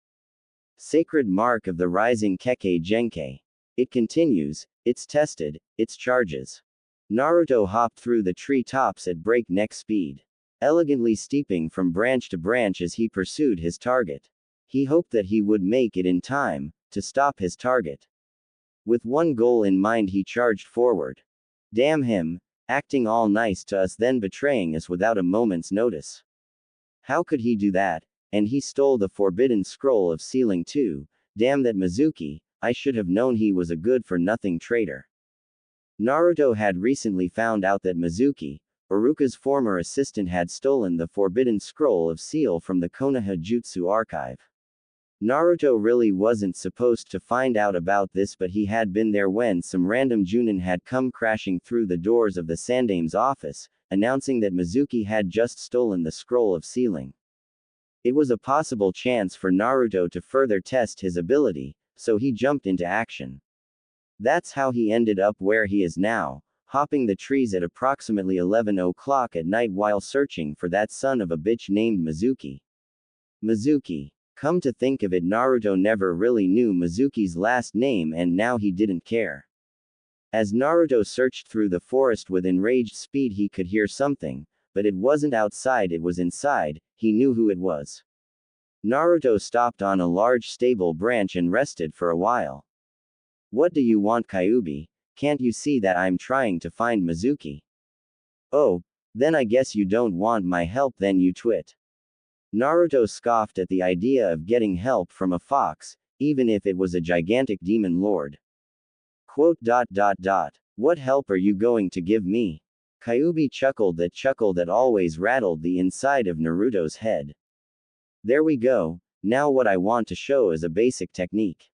Sacred mark of the rising Kekkei Genkai. It continues, it's tested, its charges. Naruto hopped through the tree tops at breakneck speed, elegantly steeping from branch to branch as he pursued his target. He hoped that he would make it in time to stop his target. With one goal in mind, he charged forward. Damn him, acting all nice to us then betraying us without a moment's notice. How could he do that? And he stole the forbidden scroll of sealing too. Damn that Mizuki, I should have known he was a good-for-nothing traitor. Naruto had recently found out that Mizuki, Iruka's former assistant, had stolen the forbidden scroll of seal from the Konoha Jutsu archive. Naruto really wasn't supposed to find out about this, but he had been there when some random Junin had come crashing through the doors of the Sandame's office, announcing that Mizuki had just stolen the scroll of sealing. It was a possible chance for Naruto to further test his ability, so he jumped into action. That's how he ended up where he is now, hopping the trees at approximately 11 o'clock at night while searching for that son of a bitch named Mizuki. Mizuki. Come to think of it, Naruto never really knew Mizuki's last name, and now he didn't care. As Naruto searched through the forest with enraged speed, he could hear something, but it wasn't outside, it was inside. He knew who it was. Naruto stopped on a large stable branch and rested for a while. What do you want, Kyuubi? Can't you see that I'm trying to find Mizuki? Oh, then I guess you don't want my help then, you twit. Naruto scoffed at the idea of getting help from a fox, even if it was a gigantic demon lord. Quote dot dot dot. What help are you going to give me? Kyuubi chuckled that chuckle that always rattled the inside of Naruto's head. There we go, now what I want to show is a basic technique.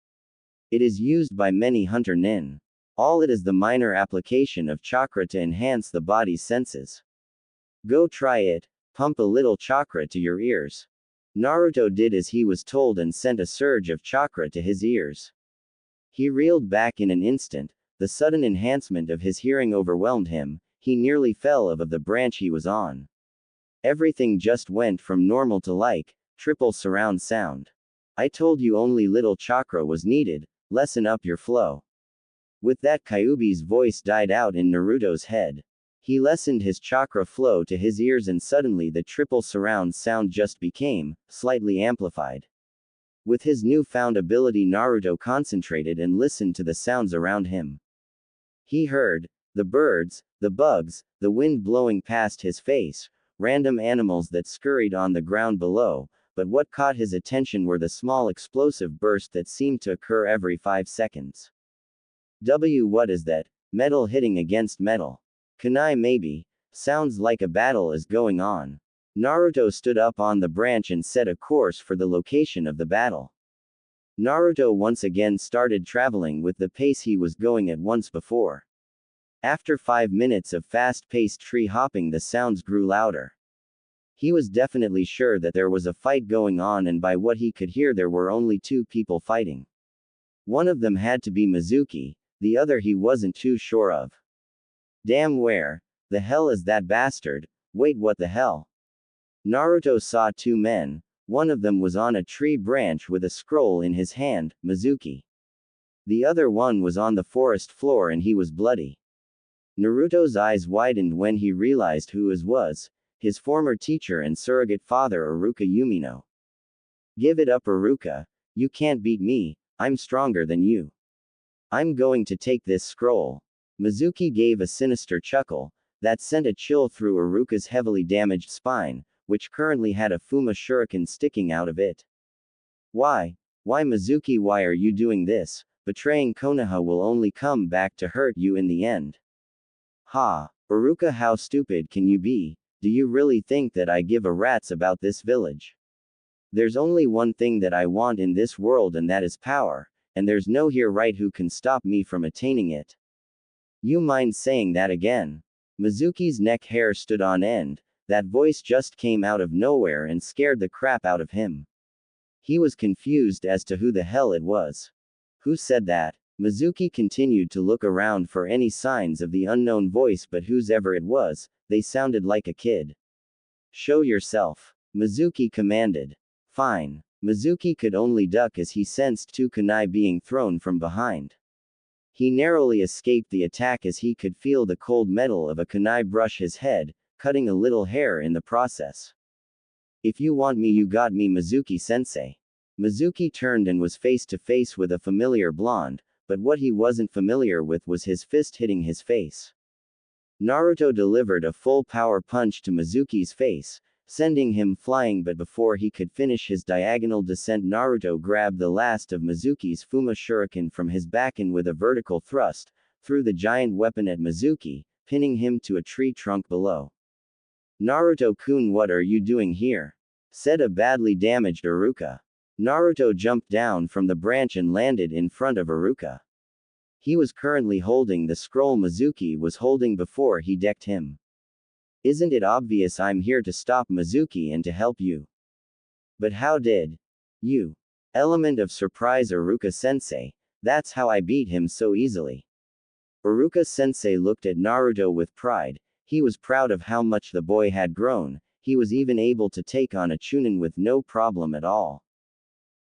It is used by many hunter nin. All it is the minor application of chakra to enhance the body's senses. Go try it, pump a little chakra to your ears. Naruto did as he was told and sent a surge of chakra to his ears. He reeled back in an instant, the sudden enhancement of his hearing overwhelmed him, he nearly fell off of the branch he was on. Everything just went from normal to like, triple surround sound. I told you only little chakra was needed, lessen up your flow. With that Kyuubi's voice died out in Naruto's head. He lessened his chakra flow to his ears and suddenly the triple surround sound just became, slightly amplified. With his newfound ability Naruto concentrated and listened to the sounds around him. He heard, the birds, the bugs, the wind blowing past his face, random animals that scurried on the ground below, but what caught his attention were the small explosive bursts that seemed to occur every 5 seconds. What is that? Metal hitting against metal. Kunai maybe. Sounds like a battle is going on. Naruto stood up on the branch and set a course for the location of the battle. Naruto once again started traveling with the pace he was going at once before. After 5 minutes of fast-paced tree hopping the sounds grew louder. He was definitely sure that there was a fight going on and by what he could hear there were only 2 people fighting. One of them had to be Mizuki, the other he wasn't too sure of. Damn, where the hell is that bastard? Wait, what the hell? Naruto saw 2 men, one of them was on a tree branch with a scroll in his hand, Mizuki. The other one was on the forest floor and he was bloody. Naruto's eyes widened when he realized who it was, his former teacher and surrogate father Iruka Umino. Give it up, Iruka, you can't beat me, I'm stronger than you. I'm going to take this scroll. Mizuki gave a sinister chuckle, that sent a chill through Iruka's heavily damaged spine, which currently had a Fuma shuriken sticking out of it. Why? Why Mizuki, why are you doing this? Betraying Konoha will only come back to hurt you in the end. Ha! Iruka, how stupid can you be? Do you really think that I give a rat's about this village? There's only one thing that I want in this world and that is power, and there's no here right who can stop me from attaining it. You mind saying that again? Mizuki's neck hair stood on end, that voice just came out of nowhere and scared the crap out of him. He was confused as to who the hell it was. Who said that? Mizuki continued to look around for any signs of the unknown voice, but whoever it was, they sounded like a kid. Show yourself, Mizuki commanded. Fine. Mizuki could only duck as he sensed 2 kunai being thrown from behind. He narrowly escaped the attack as he could feel the cold metal of a kunai brush his head, cutting a little hair in the process. If you want me, you got me, Mizuki-sensei. Mizuki turned and was face to face with a familiar blonde, but what he wasn't familiar with was his fist hitting his face. Naruto delivered a full power punch to Mizuki's face, sending him flying, but before he could finish his diagonal descent Naruto grabbed the last of Mizuki's Fuma shuriken from his back and with a vertical thrust, threw the giant weapon at Mizuki, pinning him to a tree trunk below. Naruto-kun, what are you doing here? Said a badly damaged Iruka. Naruto jumped down from the branch and landed in front of Iruka. He was currently holding the scroll Mizuki was holding before he decked him. Isn't it obvious I'm here to stop Mizuki and to help you? But how did you? Element of surprise, Iruka-sensei, that's how I beat him so easily. Iruka-sensei looked at Naruto with pride. He was proud of how much the boy had grown, he was even able to take on a Chunin with no problem at all.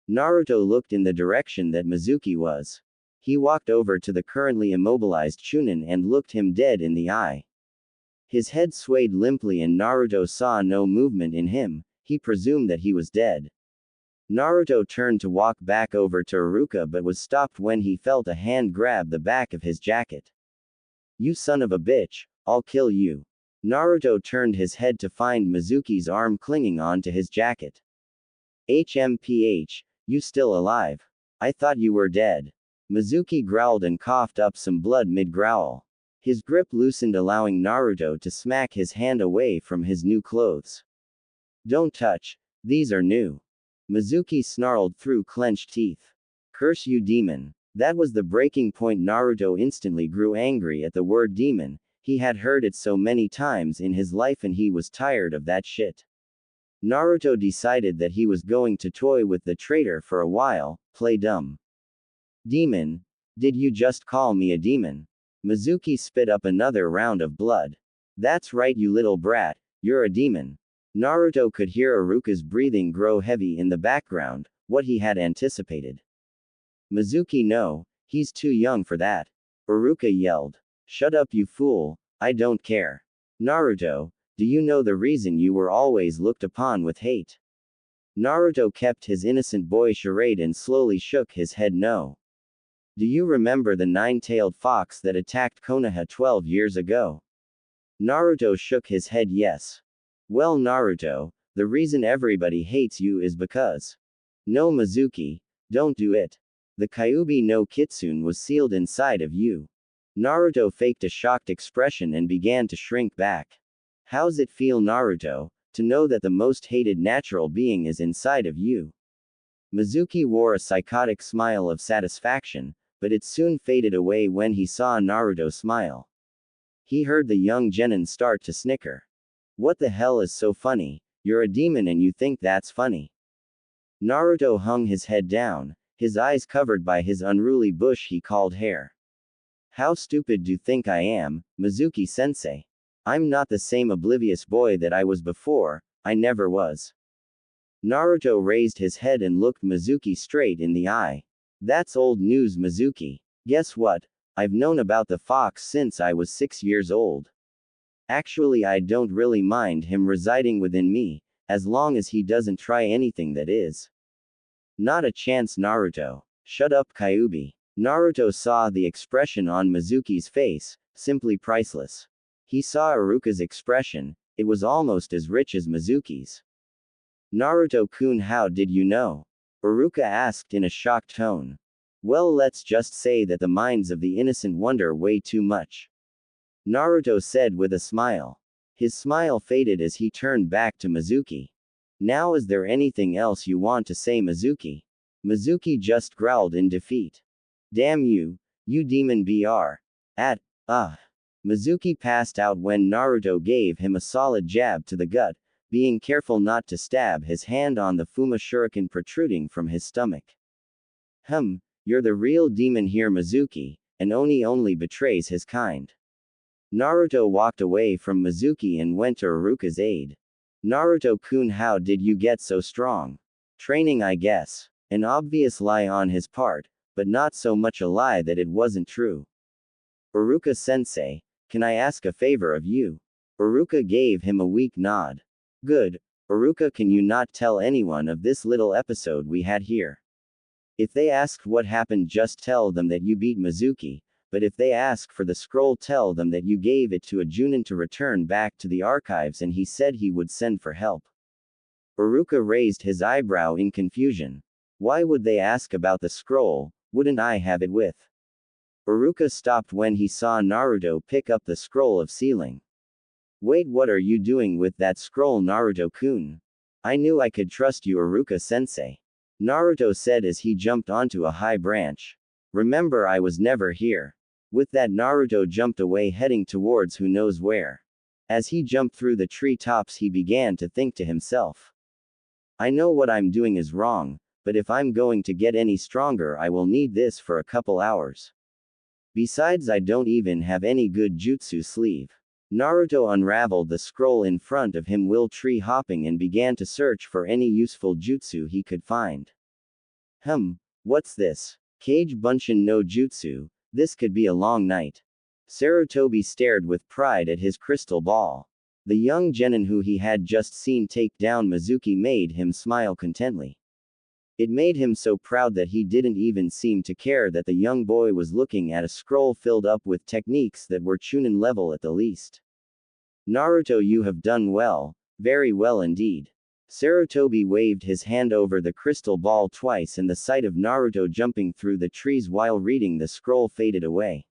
Naruto looked in the direction that Mizuki was. He walked over to the currently immobilized Chunin and looked him dead in the eye. His head swayed limply and Naruto saw no movement in him, he presumed that he was dead. Naruto turned to walk back over to Iruka but was stopped when he felt a hand grab the back of his jacket. You son of a bitch, I'll kill you. Naruto turned his head to find Mizuki's arm clinging onto his jacket. HMPH, you still alive? I thought you were dead. Mizuki growled and coughed up some blood mid-growl. His grip loosened, allowing Naruto to smack his hand away from his new clothes. Don't touch. These are new. Mizuki snarled through clenched teeth. Curse you, demon. That was the breaking point. Naruto instantly grew angry at the word demon. He had heard it so many times in his life and he was tired of that shit. Naruto decided that he was going to toy with the traitor for a while, play dumb. Demon? Did you just call me a demon? Mizuki spit up another round of blood. That's right, you little brat, you're a demon. Naruto could hear Iruka's breathing grow heavy in the background, what he had anticipated. Mizuki, no, he's too young for that. Iruka yelled. Shut up, you fool, I don't care. Naruto, do you know the reason you were always looked upon with hate? Naruto kept his innocent boy charade and slowly shook his head no. Do you remember the nine-tailed fox that attacked Konoha 12 years ago? Naruto shook his head yes. Well, Naruto, the reason everybody hates you is because. No, Mizuki, don't do it. The Kyuubi no Kitsune was sealed inside of you. Naruto faked a shocked expression and began to shrink back. How's it feel, Naruto, to know that the most hated natural being is inside of you? Mizuki wore a psychotic smile of satisfaction, but it soon faded away when he saw Naruto smile. He heard the young genin start to snicker. What the hell is so funny? You're a demon and you think that's funny? Naruto hung his head down, his eyes covered by his unruly bush he called hair. How stupid do you think I am, Mizuki-sensei? I'm not the same oblivious boy that I was before, I never was. Naruto raised his head and looked Mizuki straight in the eye. That's old news, Mizuki. Guess what? I've known about the fox since I was 6 years old. Actually, I don't really mind him residing within me, as long as he doesn't try anything that is. Not a chance, Naruto. Shut up, Kyuubi. Naruto saw the expression on Mizuki's face, simply priceless. He saw Iruka's expression, it was almost as rich as Mizuki's. Naruto-kun, how did you know? Iruka asked in a shocked tone. Well, let's just say that the minds of the innocent wonder way too much. Naruto said with a smile. His smile faded as he turned back to Mizuki. Now, is there anything else you want to say, Mizuki? Mizuki just growled in defeat. Damn you, you demon br. Mizuki passed out when Naruto gave him a solid jab to the gut, being careful not to stab his hand on the Fuma shuriken protruding from his stomach. You're the real demon here, Mizuki, and Oni only betrays his kind. Naruto walked away from Mizuki and went to Iruka's aid. Naruto-kun, how did you get so strong? Training, I guess. An obvious lie on his part, but not so much a lie that it wasn't true. Iruka-sensei, can I ask a favor of you? Iruka gave him a weak nod. Good. Iruka, can you not tell anyone of this little episode we had here? If they ask what happened, just tell them that you beat Mizuki, but if they ask for the scroll, tell them that you gave it to a Junin to return back to the archives and he said he would send for help. Iruka raised his eyebrow in confusion. Why would they ask about the scroll? Wouldn't I have it with? Iruka stopped when he saw Naruto pick up the scroll of sealing. Wait, what are you doing with that scroll, Naruto-kun? I knew I could trust you, Iruka-sensei. Naruto said as he jumped onto a high branch. Remember, I was never here. With that, Naruto jumped away, heading towards who knows where. As he jumped through the tree tops, he began to think to himself. I know what I'm doing is wrong, but if I'm going to get any stronger, I will need this for a couple hours. Besides, I don't even have any good jutsu sleeve. Naruto unraveled the scroll in front of him while tree hopping and began to search for any useful jutsu he could find. What's this? Kage Bunshin no Jutsu, this could be a long night. Sarutobi stared with pride at his crystal ball. The young genin who he had just seen take down Mizuki made him smile contently. It made him so proud that he didn't even seem to care that the young boy was looking at a scroll filled up with techniques that were Chunin level at the least. Naruto, you have done well, very well indeed. Sarutobi waved his hand over the crystal ball twice and the sight of Naruto jumping through the trees while reading the scroll faded away.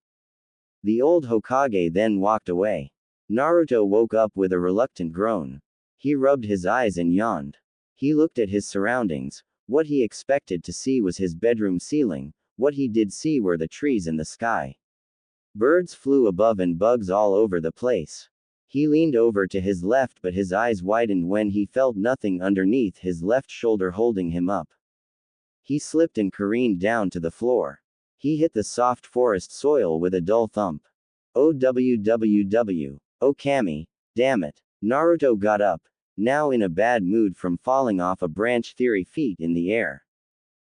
The old Hokage then walked away. Naruto woke up with a reluctant groan. He rubbed his eyes and yawned. He looked at his surroundings. What he expected to see was his bedroom ceiling. What he did see were the trees and the sky. Birds flew above and bugs all over the place. He leaned over to his left, but his eyes widened when he felt nothing underneath his left shoulder holding him up. He slipped and careened down to the floor. He hit the soft forest soil with a dull thump. OWWW. Oh Kami, damn it. Naruto got up, now in a bad mood from falling off a branch 30 feet in the air.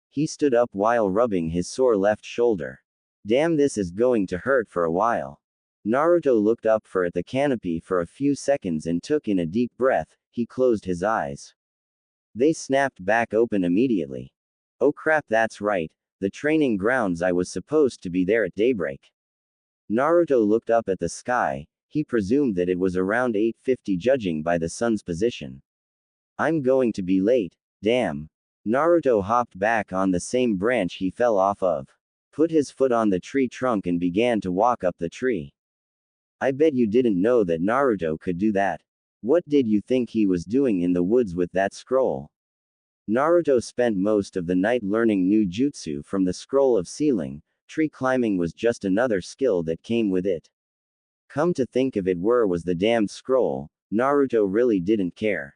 He stood up while rubbing his sore left shoulder. Damn, this is going to hurt for a while. Naruto looked up at the canopy for a few seconds and took in a deep breath. He closed his eyes. They snapped back open immediately. Oh crap, that's right, the training grounds. I was supposed to be there at daybreak. Naruto looked up at the sky. He presumed that it was around 8:50 judging by the sun's position. I'm going to be late, damn. Naruto hopped back on the same branch he fell off of. Put his foot on the tree trunk and began to walk up the tree. I bet you didn't know that Naruto could do that. What did you think he was doing in the woods with that scroll? Naruto spent most of the night learning new jutsu from the scroll of ceiling. Tree climbing was just another skill that came with it. Come to think of it, where was the damned scroll? Naruto really didn't care.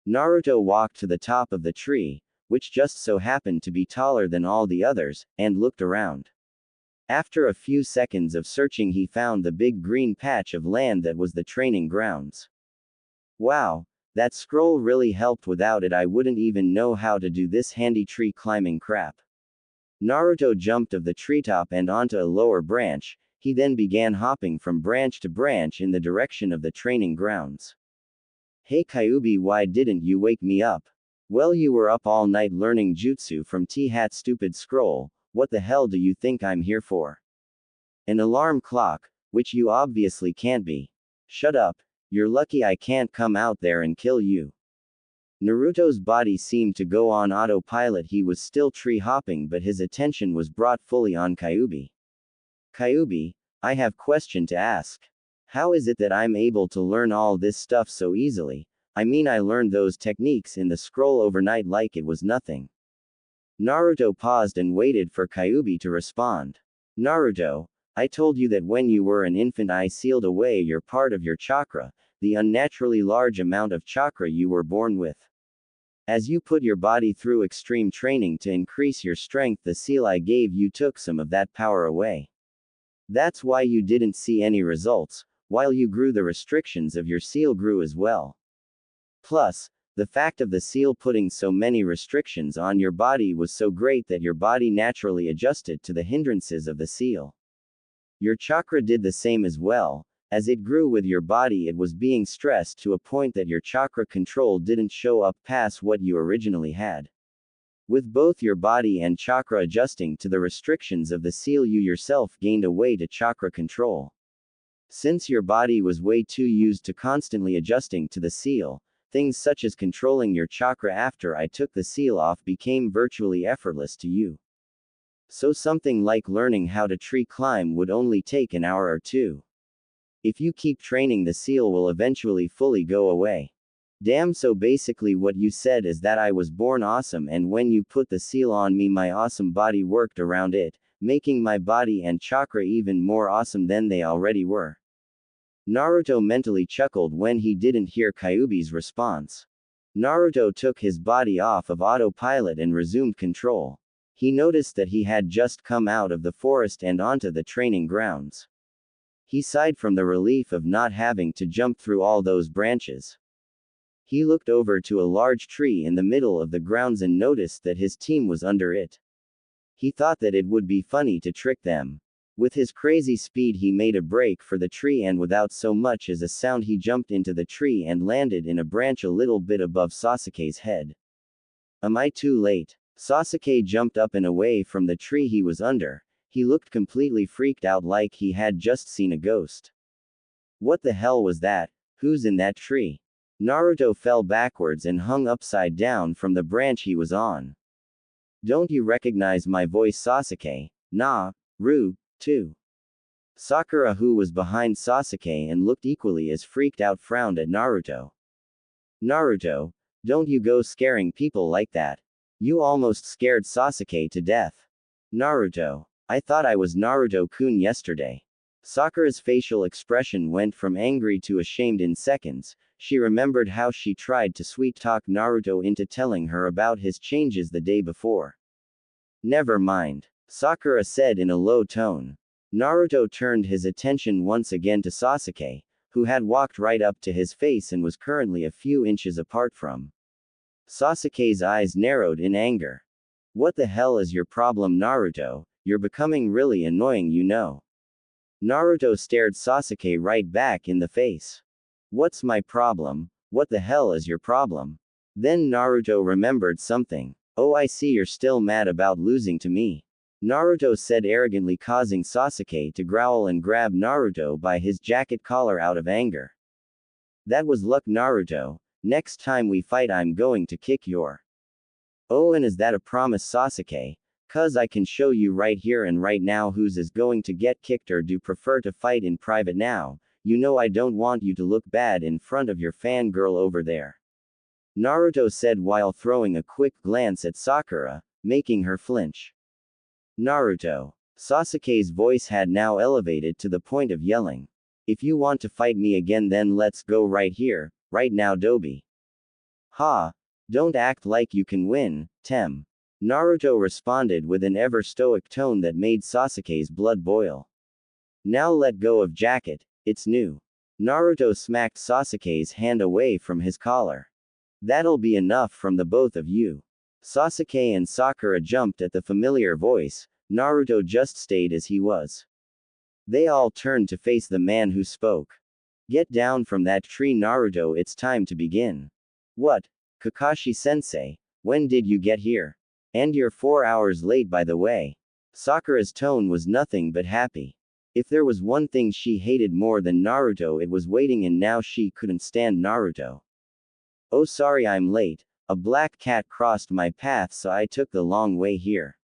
Naruto walked to the top of the tree, which just so happened to be taller than all the others, and looked around. After a few seconds of searching, he found the big green patch of land that was the training grounds. Wow, that scroll really helped. Without it, I wouldn't even know how to do this handy tree climbing crap. Naruto jumped off the treetop and onto a lower branch. He then began hopping from branch to branch in the direction of the training grounds. Hey Kyuubi, why didn't you wake me up? Well, you were up all night learning jutsu from T-Hat, stupid scroll. What the hell do you think I'm here for? An alarm clock, which you obviously can't be. Shut up, you're lucky I can't come out there and kill you. Naruto's body seemed to go on autopilot. He was still tree hopping, but his attention was brought fully on Kyuubi. Kyuubi, I have question to ask. How is it that I'm able to learn all this stuff so easily? I mean, I learned those techniques in the scroll overnight like it was nothing. Naruto paused and waited for Kyuubi to respond. Naruto, I told you that when you were an infant I sealed away your part of your chakra, the unnaturally large amount of chakra you were born with. As you put your body through extreme training to increase your strength, the seal I gave you took some of that power away. That's why you didn't see any results. While you grew, the restrictions of your seal grew as well. Plus, the fact of the seal putting so many restrictions on your body was so great that your body naturally adjusted to the hindrances of the seal. Your chakra did the same as well. As it grew with your body, it was being stressed to a point that your chakra control didn't show up past what you originally had. With both your body and chakra adjusting to the restrictions of the seal, you yourself gained a way to chakra control. Since your body was way too used to constantly adjusting to the seal, things such as controlling your chakra after I took the seal off became virtually effortless to you. So something like learning how to tree climb would only take an hour or two. If you keep training, the seal will eventually fully go away. Damn, so basically what you said is that I was born awesome, and when you put the seal on me, my awesome body worked around it, making my body and chakra even more awesome than they already were. Naruto mentally chuckled when he didn't hear Kyuubi's response. Naruto took his body off of autopilot and resumed control. He noticed that he had just come out of the forest and onto the training grounds. He sighed from the relief of not having to jump through all those branches. He looked over to a large tree in the middle of the grounds and noticed that his team was under it. He thought that it would be funny to trick them. With his crazy speed, he made a break for the tree, and without so much as a sound he jumped into the tree and landed in a branch a little bit above Sasuke's head. Am I too late? Sasuke jumped up and away from the tree he was under. He looked completely freaked out, like he had just seen a ghost. What the hell was that? Who's in that tree? Naruto fell backwards and hung upside down from the branch he was on. Don't you recognize my voice, Sasuke? Nah, Ru, too. Sakura, who was behind Sasuke and looked equally as freaked out, frowned at Naruto. Naruto, don't you go scaring people like that. You almost scared Sasuke to death. Naruto, I thought I was Naruto-kun yesterday. Sakura's facial expression went from angry to ashamed in seconds. She remembered how she tried to sweet-talk Naruto into telling her about his changes the day before. Never mind, Sakura said in a low tone. Naruto turned his attention once again to Sasuke, who had walked right up to his face and was currently a few inches apart from. Sasuke's eyes narrowed in anger. What the hell is your problem, Naruto? You're becoming really annoying, you know. Naruto stared Sasuke right back in the face. What's my problem? What the hell is your problem? Then Naruto remembered something. Oh, I see, you're still mad about losing to me. Naruto said arrogantly, causing Sasuke to growl and grab Naruto by his jacket collar out of anger. That was luck, Naruto. Next time we fight, I'm going to kick your. Oh, and is that a promise, Sasuke? 'Cause I can show you right here and right now who's is going to get kicked, or do you prefer to fight in private now? You know I don't want you to look bad in front of your fangirl over there. Naruto said while throwing a quick glance at Sakura, making her flinch. Naruto. Sasuke's voice had now elevated to the point of yelling. If you want to fight me again, then let's go right here, right now, Dobi. Ha! Don't act like you can win, Tem. Naruto responded with an ever stoic tone that made Sasuke's blood boil. Now let go of jacket, it's new. Naruto smacked Sasuke's hand away from his collar. That'll be enough from the both of you. Sasuke and Sakura jumped at the familiar voice. Naruto just stayed as he was. They all turned to face the man who spoke. Get down from that tree, Naruto, it's time to begin. What? Kakashi-sensei, when did you get here? And you're 4 hours late, by the way. Sakura's tone was nothing but happy. If there was one thing she hated more than Naruto, it was waiting, and now she couldn't stand Naruto. Oh, sorry I'm late. A black cat crossed my path, so I took the long way here.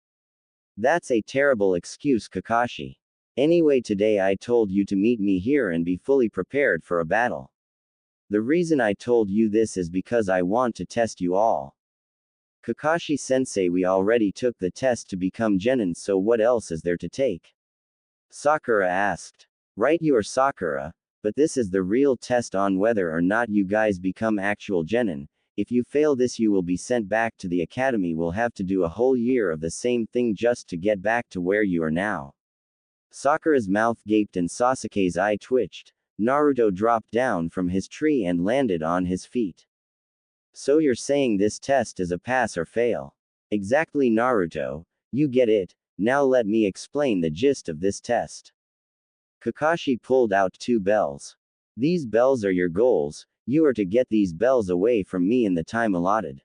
That's a terrible excuse, Kakashi. Anyway, today I told you to meet me here and be fully prepared for a battle. The reason I told you this is because I want to test you all. Kakashi-sensei, we already took the test to become genin, so what else is there to take? Sakura asked. Right, you are Sakura, but this is the real test on whether or not you guys become actual genin. If you fail this, you will be sent back to the academy. We'll have to do a whole year of the same thing just to get back to where you are now. Sakura's mouth gaped and Sasuke's eye twitched. Naruto dropped down from his tree and landed on his feet. So you're saying this test is a pass or fail? Exactly, Naruto. You get it. Now let me explain the gist of this test. Kakashi pulled out 2 bells. These bells are your goals. You are to get these bells away from me in the time allotted.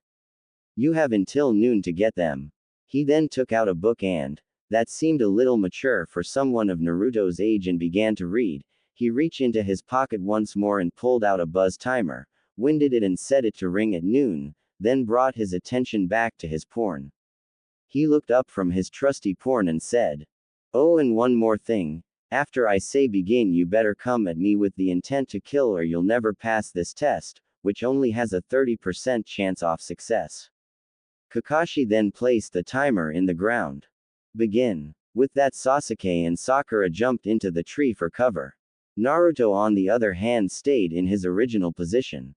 You have until noon to get them. He then took out a book and, that seemed a little mature for someone of Naruto's age, and began to read. He reached into his pocket once more and pulled out a buzz timer, winded it and set it to ring at noon, then brought his attention back to his porn. He looked up from his trusty porn and said, Oh, and one more thing. After I say begin, you better come at me with the intent to kill, or you'll never pass this test, which only has a 30% chance of success. Kakashi then placed the timer in the ground. Begin. With that, Sasuke and Sakura jumped into the tree for cover. Naruto, on the other hand, stayed in his original position.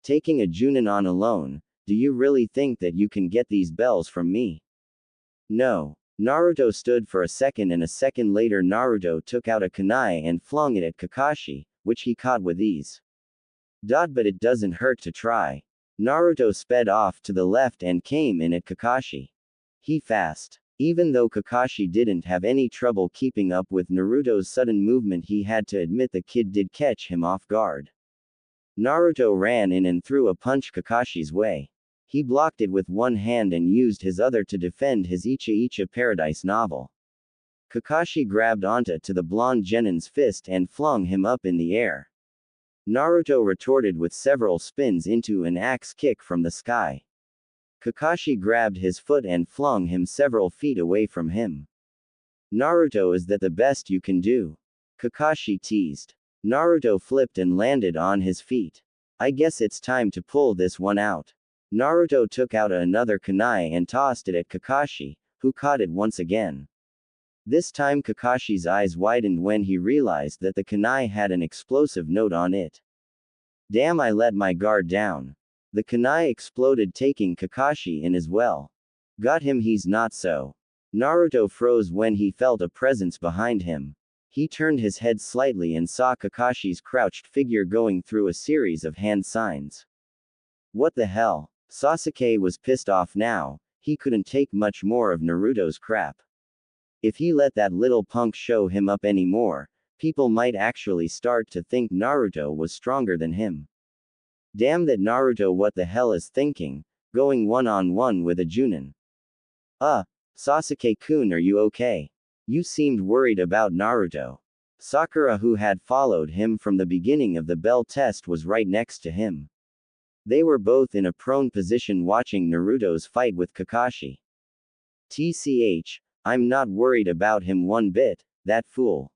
Taking a Junin on alone, do you really think that you can get these bells from me? No. Naruto stood for a second, and a second later Naruto took out a kunai and flung it at Kakashi, which he caught with ease. But it doesn't hurt to try. Naruto sped off to the left and came in at Kakashi. He fast. Even though Kakashi didn't have any trouble keeping up with Naruto's sudden movement, he had to admit the kid did catch him off guard. Naruto ran in and threw a punch Kakashi's way. He blocked it with one hand and used his other to defend his Icha Icha Paradise novel. Kakashi grabbed onto the blonde genin's fist and flung him up in the air. Naruto retorted with several spins into an axe kick from the sky. Kakashi grabbed his foot and flung him several feet away from him. Naruto, is that the best you can do? Kakashi teased. Naruto flipped and landed on his feet. I guess it's time to pull this one out. Naruto took out another kunai and tossed it at Kakashi, who caught it once again. This time Kakashi's eyes widened when he realized that the kunai had an explosive note on it. Damn, I let my guard down. The kunai exploded, taking Kakashi in as well. Got him, he's not so. Naruto froze when he felt a presence behind him. He turned his head slightly and saw Kakashi's crouched figure going through a series of hand signs. What the hell? Sasuke was pissed off now. He couldn't take much more of Naruto's crap. If he let that little punk show him up anymore, people might actually start to think Naruto was stronger than him. Damn that Naruto, what the hell is thinking, going one-on-one with a Junin. Sasuke-kun, are you okay? You seemed worried about Naruto. Sakura, who had followed him from the beginning of the bell test, was right next to him. They were both in a prone position watching Naruto's fight with Kakashi. TCH, I'm not worried about him one bit, that fool.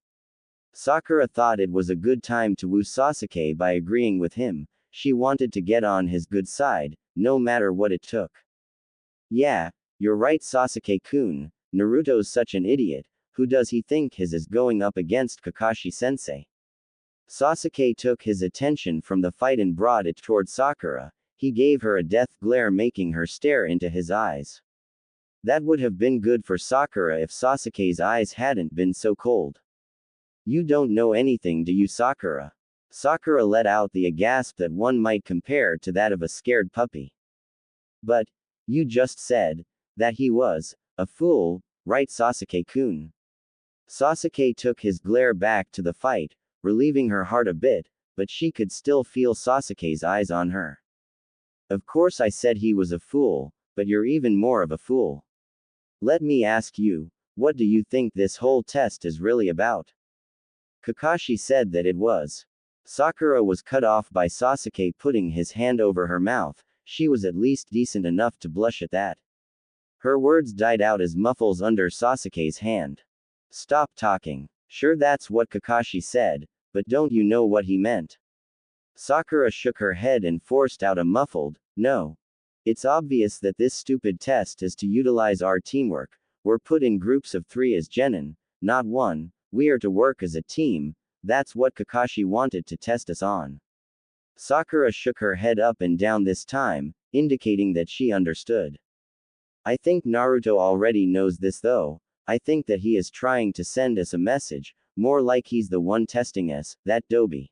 Sakura thought it was a good time to woo Sasuke by agreeing with him. She wanted to get on his good side, no matter what it took. Yeah, you're right, Sasuke-kun, Naruto's such an idiot. Who does he think his is going up against Kakashi-sensei? Sasuke took his attention from the fight and brought it toward Sakura. He gave her a death glare, making her stare into his eyes. That would have been good for Sakura if Sasuke's eyes hadn't been so cold. You don't know anything, do you, Sakura? Sakura let out the gasp that one might compare to that of a scared puppy. But, you just said that he was a fool, right, Sasuke-kun? Sasuke took his glare back to the fight, relieving her heart a bit, but she could still feel Sasuke's eyes on her. Of course I said he was a fool, but you're even more of a fool. Let me ask you, what do you think this whole test is really about? Kakashi said that it was. Sakura was cut off by Sasuke putting his hand over her mouth. She was at least decent enough to blush at that. Her words died out as muffles under Sasuke's hand. Stop talking. Sure, that's what Kakashi said, but don't you know what he meant? Sakura shook her head and forced out a muffled, no. It's obvious that this stupid test is to utilize our teamwork. We're put in groups of 3 as genin, not 1, we are to work as a team, that's what Kakashi wanted to test us on. Sakura shook her head up and down this time, indicating that she understood. I think Naruto already knows this though. I think that he is trying to send us a message, more like he's the one testing us, that doby.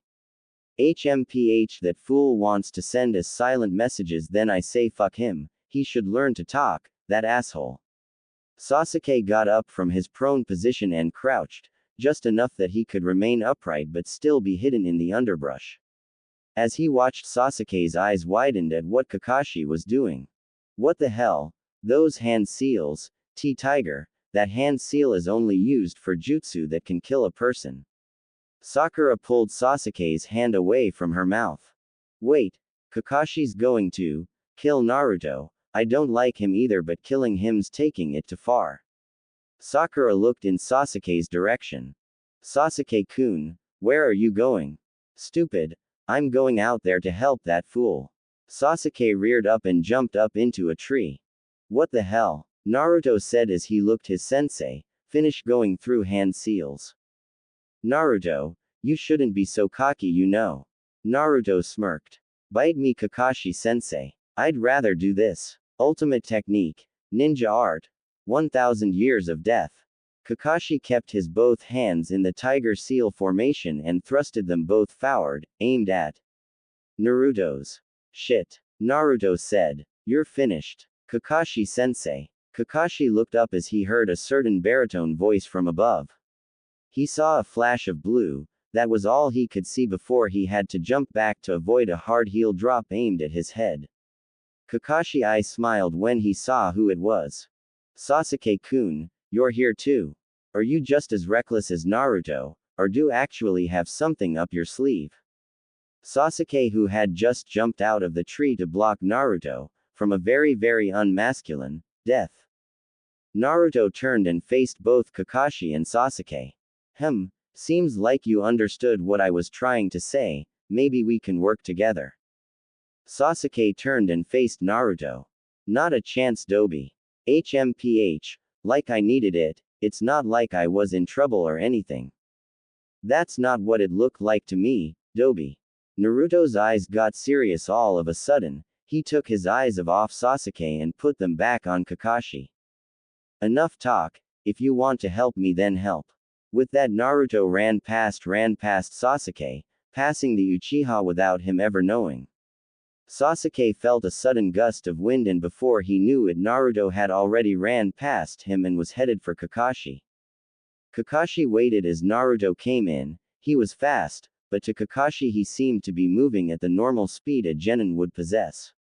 HMPH, that fool wants to send us silent messages, then I say fuck him, he should learn to talk, that asshole. Sasuke got up from his prone position and crouched, just enough that he could remain upright but still be hidden in the underbrush. As he watched, Sasuke's eyes widened at what Kakashi was doing. What the hell? Those hand seals, T-Tiger, that hand seal is only used for jutsu that can kill a person. Sakura pulled Sasuke's hand away from her mouth. Wait, Kakashi's going to kill Naruto. I don't like him either, but killing him's taking it too far. Sakura looked in Sasuke's direction. Sasuke-kun, where are you going? Stupid. I'm going out there to help that fool. Sasuke reared up and jumped up into a tree. What the hell? Naruto said as he looked his sensei, finish going through hand seals. Naruto, you shouldn't be so cocky, you know. Naruto smirked. Bite me, Kakashi-sensei. I'd rather do this. Ultimate technique. Ninja art. 1000 years of death. Kakashi kept his both hands in the tiger seal formation and thrusted them both forward, aimed at Naruto's. Shit. Naruto said. You're finished. Kakashi-sensei. Kakashi looked up as he heard a certain baritone voice from above. He saw a flash of blue, that was all he could see before he had to jump back to avoid a hard heel drop aimed at his head. Kakashi I smiled when he saw who it was. Sasuke-kun, you're here too. Are you just as reckless as Naruto, or do actually have something up your sleeve? Sasuke, who had just jumped out of the tree to block Naruto from a very unmasculine death. Naruto turned and faced both Kakashi and Sasuke. Seems like you understood what I was trying to say, maybe we can work together. Sasuke turned and faced Naruto. Not a chance, Dobi. HMPH. Like I needed it, it's not like I was in trouble or anything. That's not what it looked like to me, Dobi. Naruto's eyes got serious all of a sudden. He took his eyes off Sasuke and put them back on Kakashi. Enough talk, if you want to help me then help. With that, Naruto ran past Sasuke, passing the Uchiha without him ever knowing. Sasuke felt a sudden gust of wind, and before he knew it, Naruto had already ran past him and was headed for Kakashi. Kakashi waited as Naruto came in. He was fast, but to Kakashi he seemed to be moving at the normal speed a genin would possess.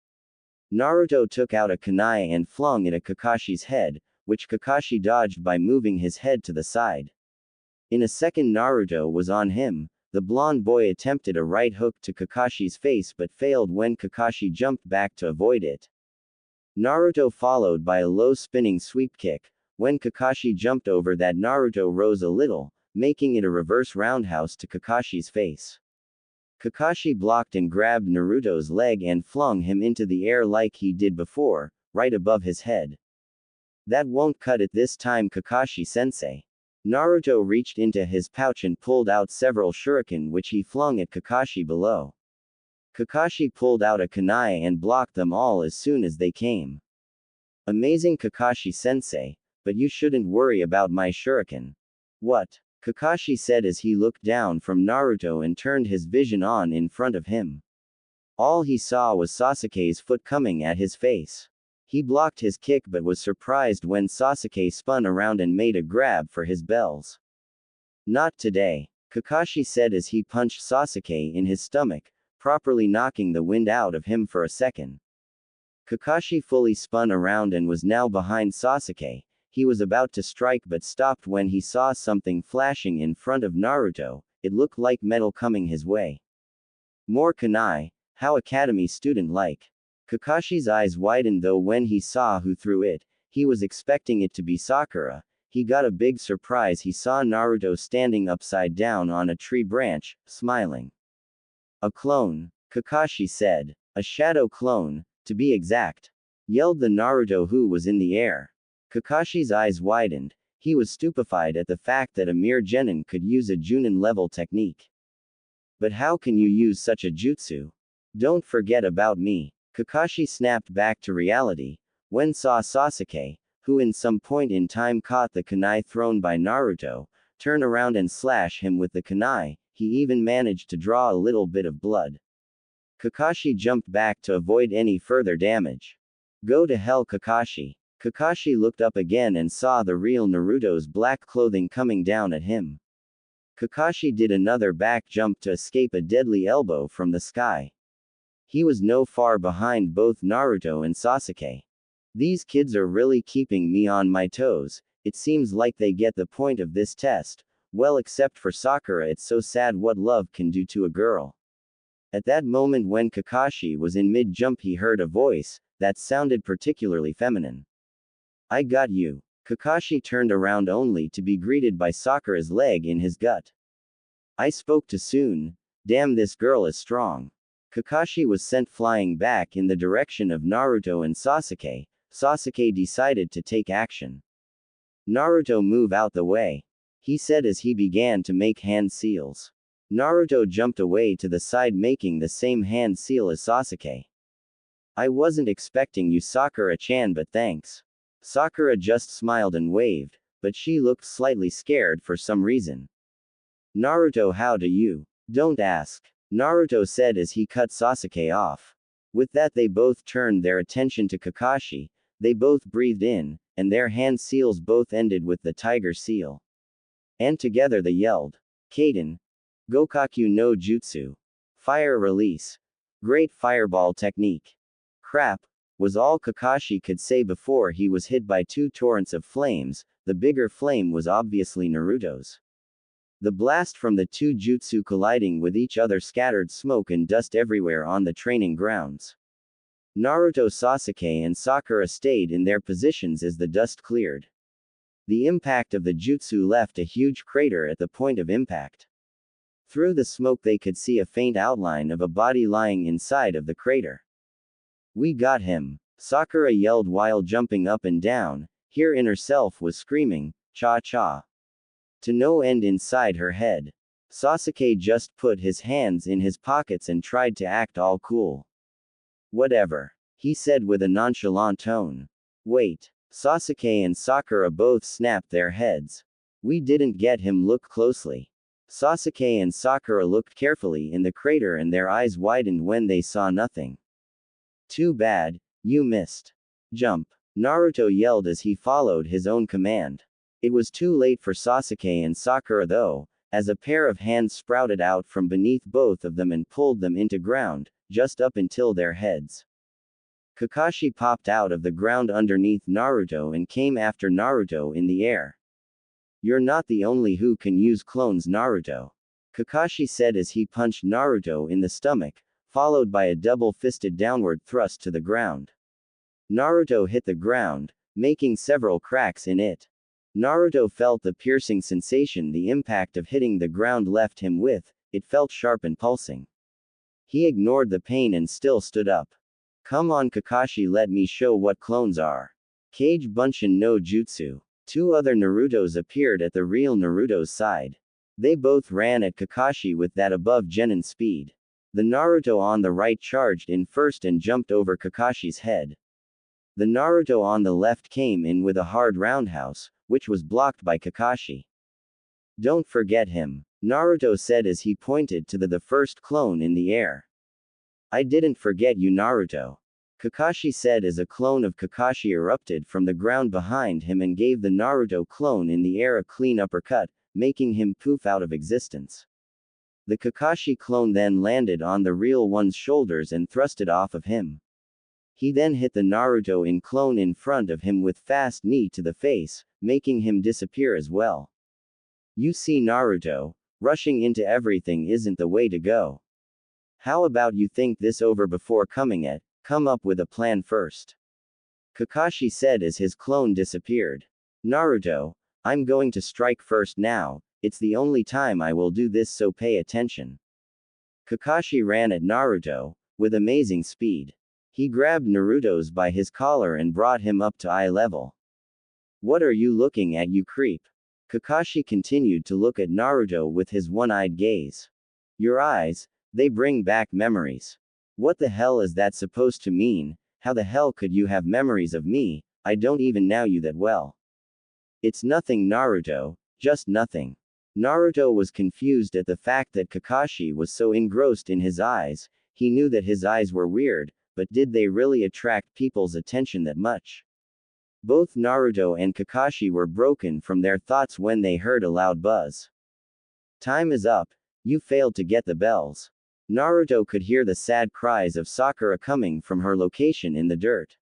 Naruto took out a kunai and flung it at Kakashi's head, which Kakashi dodged by moving his head to the side. In a second, Naruto was on him. The blonde boy attempted a right hook to Kakashi's face but failed when Kakashi jumped back to avoid it. Naruto followed by a low spinning sweep kick. When Kakashi jumped over that, Naruto rose a little, making it a reverse roundhouse to Kakashi's face. Kakashi blocked and grabbed Naruto's leg and flung him into the air like he did before, right above his head. That won't cut it this time, Kakashi-sensei. Naruto reached into his pouch and pulled out several shuriken which he flung at Kakashi below. Kakashi pulled out a kunai and blocked them all as soon as they came. Amazing, Kakashi-sensei, but you shouldn't worry about my shuriken. What? Kakashi said as he looked down from Naruto and turned his vision on in front of him. All he saw was Sasuke's foot coming at his face. He blocked his kick but was surprised when Sasuke spun around and made a grab for his bells. Not today, Kakashi said as he punched Sasuke in his stomach, properly knocking the wind out of him for a second. Kakashi fully spun around and was now behind Sasuke. He was about to strike but stopped when he saw something flashing in front of Naruto. It looked like metal coming his way. More kunai, how academy student-like. Kakashi's eyes widened though when he saw who threw it. He was expecting it to be Sakura. He got a big surprise. He saw Naruto standing upside down on a tree branch, smiling. A clone, Kakashi said. A shadow clone, to be exact. Yelled the Naruto who was in the air. Kakashi's eyes widened. He was stupefied at the fact that a mere genin could use a Junin-level technique. But how can you use such a jutsu? Don't forget about me. Kakashi snapped back to reality, when saw Sasuke, who in some point in time caught the kunai thrown by Naruto, turn around and slash him with the kunai. He even managed to draw a little bit of blood. Kakashi jumped back to avoid any further damage. Go to hell, Kakashi. Kakashi looked up again and saw the real Naruto's black clothing coming down at him. Kakashi did another back jump to escape a deadly elbow from the sky. He was no far behind both Naruto and Sasuke. These kids are really keeping me on my toes. It seems like they get the point of this test. Well, except for Sakura. It's so sad what love can do to a girl. At that moment when Kakashi was in mid-jump, he heard a voice that sounded particularly feminine. I got you. Kakashi turned around only to be greeted by Sakura's leg in his gut. I spoke too soon. Damn, this girl is strong. Kakashi was sent flying back in the direction of Naruto and Sasuke. Sasuke decided to take action. Naruto, move out the way, he said as he began to make hand seals. Naruto jumped away to the side, making the same hand seal as Sasuke. I wasn't expecting you, Sakura-chan, but thanks. Sakura just smiled and waved, but she looked slightly scared for some reason. Naruto, how do you? Don't ask, Naruto said as he cut Sasuke off. With that, they both turned their attention to Kakashi. They both breathed in, and their hand seals both ended with the tiger seal. And together they yelled, Kaden. Gokaku no Jutsu. Fire release. Great fireball technique. Crap, was all Kakashi could say before he was hit by two torrents of flames. The bigger flame was obviously Naruto's. The blast from the two jutsu colliding with each other scattered smoke and dust everywhere on the training grounds. Naruto, Sasuke and Sakura stayed in their positions as the dust cleared. The impact of the jutsu left a huge crater at the point of impact. Through the smoke they could see a faint outline of a body lying inside of the crater. We got him, Sakura yelled while jumping up and down. Her inner self was screaming, cha-cha. To no end inside her head. Sasuke just put his hands in his pockets and tried to act all cool. Whatever, he said with a nonchalant tone. Wait. Sasuke and Sakura both snapped their heads. We didn't get him. Look closely. Sasuke and Sakura looked carefully in the crater and their eyes widened when they saw nothing. Too bad, you missed. Jump. Naruto yelled as he followed his own command. It was too late for Sasuke and Sakura though, as a pair of hands sprouted out from beneath both of them and pulled them into ground, just up until their heads. Kakashi popped out of the ground underneath Naruto and came after Naruto in the air. You're not the only who can use clones, Naruto. Kakashi said as he punched Naruto in the stomach, followed by a double-fisted downward thrust to the ground. Naruto hit the ground, making several cracks in it. Naruto felt the piercing sensation the impact of hitting the ground left him with. It felt sharp and pulsing. He ignored the pain and still stood up. Come on Kakashi, let me show what clones are. Kage Bunshin no Jutsu. Two other Narutos appeared at the real Naruto's side. They both ran at Kakashi with that above genin speed. The Naruto on the right charged in first and jumped over Kakashi's head. The Naruto on the left came in with a hard roundhouse, which was blocked by Kakashi. Don't forget him, Naruto said as he pointed to the first clone in the air. I didn't forget you, Naruto. Kakashi said as a clone of Kakashi erupted from the ground behind him and gave the Naruto clone in the air a clean uppercut, making him poof out of existence. The Kakashi clone then landed on the real one's shoulders and thrusted off of him. He then hit the Naruto in clone in front of him with fast knee to the face, making him disappear as well. You see Naruto, rushing into everything isn't the way to go. How about you think this over before come up with a plan first. Kakashi said as his clone disappeared. Naruto, I'm going to strike first now, it's the only time I will do this, so pay attention. Kakashi ran at Naruto, with amazing speed. He grabbed Naruto's by his collar and brought him up to eye level. What are you looking at, you creep? Kakashi continued to look at Naruto with his one-eyed gaze. Your eyes, they bring back memories. What the hell is that supposed to mean? How the hell could you have memories of me? I don't even know you that well. It's nothing, Naruto, just nothing. Naruto was confused at the fact that Kakashi was so engrossed in his eyes. He knew that his eyes were weird, but did they really attract people's attention that much? Both Naruto and Kakashi were broken from their thoughts when they heard a loud buzz. Time is up, you failed to get the bells. Naruto could hear the sad cries of Sakura coming from her location in the dirt.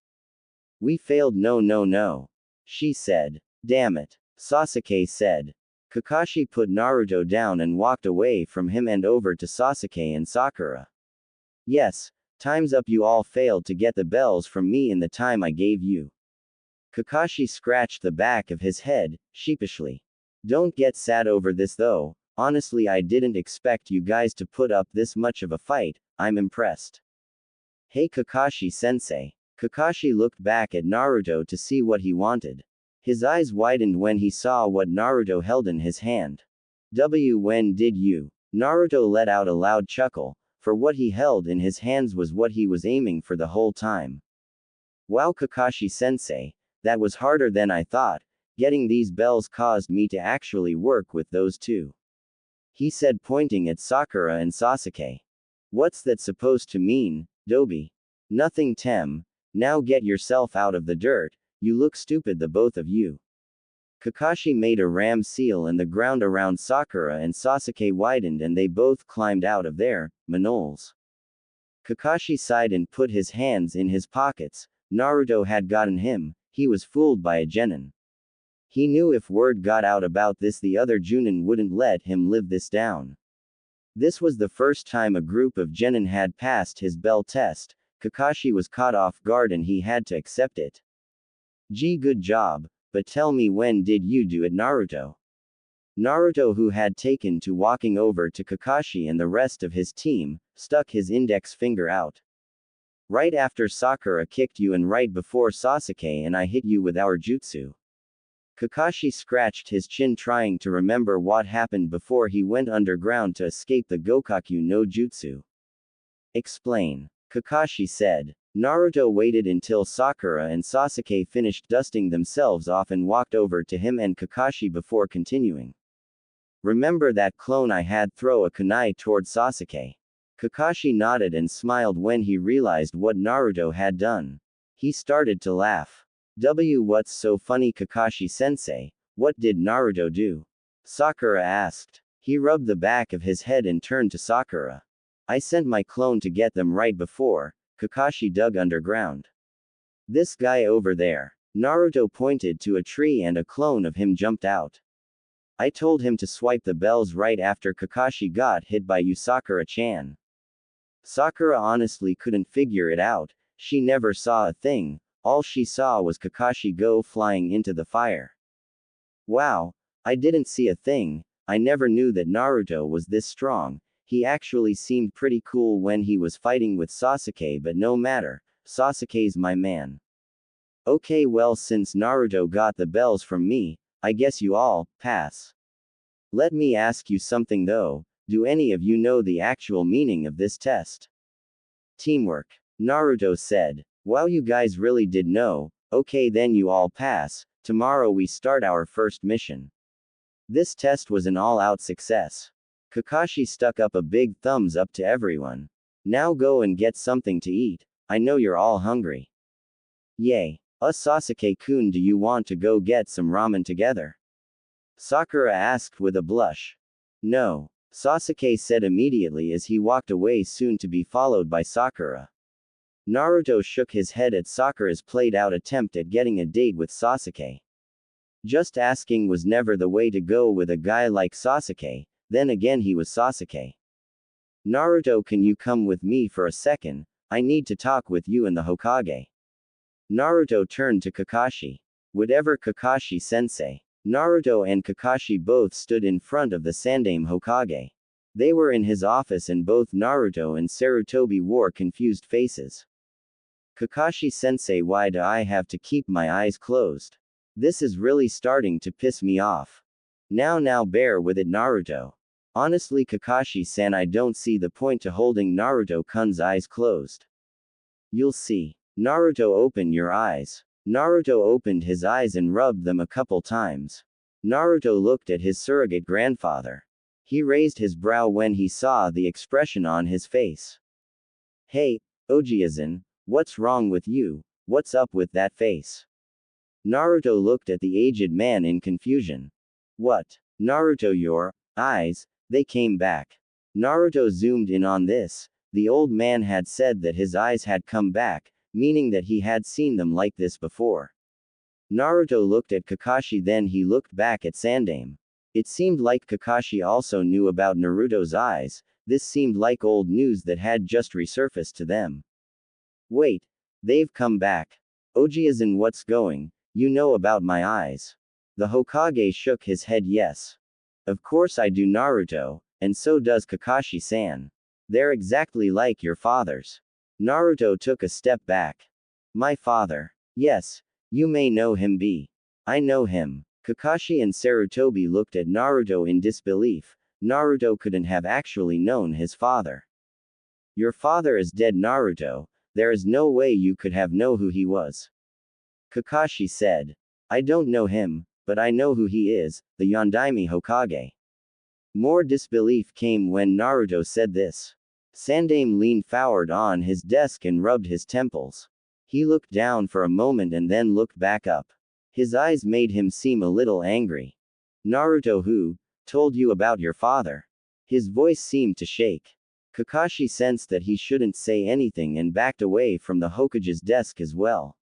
We failed, no, she said. Damn it, Sasuke said. Kakashi put Naruto down and walked away from him and over to Sasuke and Sakura. Yes, time's up, you all failed to get the bells from me in the time I gave you. Kakashi scratched the back of his head, sheepishly. Don't get sad over this though. Honestly, I didn't expect you guys to put up this much of a fight. I'm impressed. Hey Kakashi-sensei. Kakashi looked back at Naruto to see what he wanted. His eyes widened when he saw what Naruto held in his hand. When did you? Naruto let out a loud chuckle, for what he held in his hands was what he was aiming for the whole time. Wow, Kakashi-sensei, that was harder than I thought. Getting these bells caused me to actually work with those two. He said, pointing at Sakura and Sasuke. What's that supposed to mean, Dobi? Nothing, Tem. Now get yourself out of the dirt, you look stupid, the both of you. Kakashi made a ram seal and the ground around Sakura and Sasuke widened and they both climbed out of their manoles. Kakashi sighed and put his hands in his pockets. Naruto had gotten him, he was fooled by a genin. He knew if word got out about this the other Junin wouldn't let him live this down. This was the first time a group of genin had passed his bell test. Kakashi was caught off guard and he had to accept it. Gee, good job, but tell me, when did you do it, Naruto? Naruto, who had taken to walking over to Kakashi and the rest of his team, stuck his index finger out. Right after Sakura kicked you and right before Sasuke and I hit you with our jutsu. Kakashi scratched his chin, trying to remember what happened before he went underground to escape the Gokaku no Jutsu. Explain. Kakashi said. Naruto waited until Sakura and Sasuke finished dusting themselves off and walked over to him and Kakashi before continuing. Remember that clone I had throw a kunai toward Sasuke? Kakashi nodded and smiled when he realized what Naruto had done. He started to laugh. What's so funny, Kakashi-sensei? What did Naruto do? Sakura asked. He rubbed the back of his head and turned to Sakura. I sent my clone to get them right before Kakashi dug underground. This guy over there. Naruto pointed to a tree and a clone of him jumped out. I told him to swipe the bells right after Kakashi got hit by you, Sakura-chan. Sakura honestly couldn't figure it out. She never saw a thing. All she saw was Kakashi go flying into the fire. Wow, I didn't see a thing. I never knew that Naruto was this strong. He actually seemed pretty cool when he was fighting with Sasuke, but no matter, Sasuke's my man. Okay, well, since Naruto got the bells from me, I guess you all pass. Let me ask you something though. Do any of you know the actual meaning of this test? Teamwork. Naruto said. Wow, you guys really did know. Okay, then you all pass. Tomorrow we start our first mission. This test was an all-out success. Kakashi stuck up a big thumbs up to everyone. Now go and get something to eat. I know you're all hungry. Yay. Sasuke-kun, do you want to go get some ramen together? Sakura asked with a blush. No. Sasuke said immediately as he walked away, soon to be followed by Sakura. Naruto shook his head at Sakura's played-out attempt at getting a date with Sasuke. Just asking was never the way to go with a guy like Sasuke. Then again, he was Sasuke. Naruto, can you come with me for a second? I need to talk with you and the Hokage. Naruto turned to Kakashi. Whatever, Kakashi-sensei. Naruto and Kakashi both stood in front of the Sandaime Hokage. They were in his office and both Naruto and Sarutobi wore confused faces. Kakashi-sensei, why do I have to keep my eyes closed? This is really starting to piss me off. Now bear with it, Naruto. Honestly, Kakashi-san, I don't see the point to holding Naruto-kun's eyes closed. You'll see. Naruto, open your eyes. Naruto opened his eyes and rubbed them a couple times. Naruto looked at his surrogate grandfather. He raised his brow when he saw the expression on his face. Hey, Ojiazan, what's wrong with you? What's up with that face? Naruto looked at the aged man in confusion. What? Naruto, your eyes, they came back. Naruto zoomed in on this. The old man had said that his eyes had come back, meaning that he had seen them like this before. Naruto looked at Kakashi, then he looked back at Sandaime. It seemed like Kakashi also knew about Naruto's eyes. This seemed like old news that had just resurfaced to them. Wait, they've come back. Ojiazan, what's going? You know about my eyes? The Hokage shook his head. Yes. Of course I do, Naruto, and so does Kakashi-san. They're exactly like your father's. Naruto took a step back. My father? Yes. You may know him. I know him. Kakashi and Sarutobi looked at Naruto in disbelief. Naruto couldn't have actually known his father. Your father is dead, Naruto. There is no way you could have known who he was. Kakashi said. I don't know him, but I know who he is, the Yondaime Hokage. More disbelief came when Naruto said this. Sandaime leaned forward on his desk and rubbed his temples. He looked down for a moment and then looked back up. His eyes made him seem a little angry. Naruto, who told you about your father? His voice seemed to shake. Kakashi sensed that he shouldn't say anything and backed away from the Hokage's desk as well.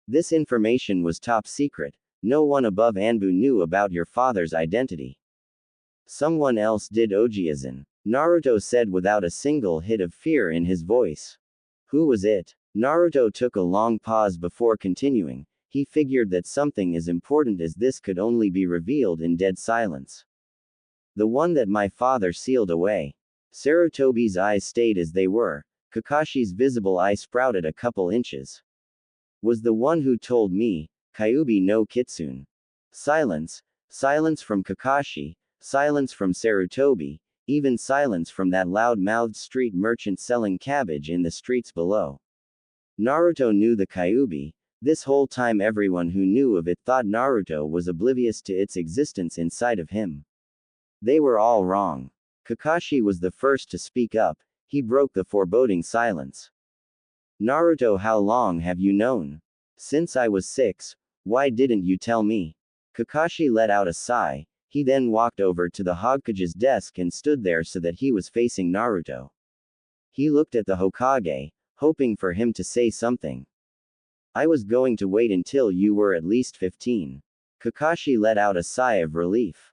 This information was top secret. No one above Anbu knew about your father's identity. Someone else did, Ojiazan. Naruto said without a single hit of fear in his voice. Who was it? Naruto took a long pause before continuing. He figured that something as important as this could only be revealed in dead silence. The one that my father sealed away. Sarutobi's eyes stayed as they were. Kakashi's visible eye sprouted a couple inches. Was the one who told me, Kyuubi no Kitsune. Silence. Silence from Kakashi. Silence from Sarutobi. Even silence from that loud-mouthed street merchant selling cabbage in the streets below. Naruto knew the Kyuubi. This whole time everyone who knew of it thought Naruto was oblivious to its existence inside of him. They were all wrong. Kakashi was the first to speak up. He broke the foreboding silence. Naruto, how long have you known? Since I was 6. Why didn't you tell me? Kakashi let out a sigh. He then walked over to the Hokage's desk and stood there so that he was facing Naruto. He looked at the Hokage, hoping for him to say something. I was going to wait until you were at least 15. Kakashi let out a sigh of relief.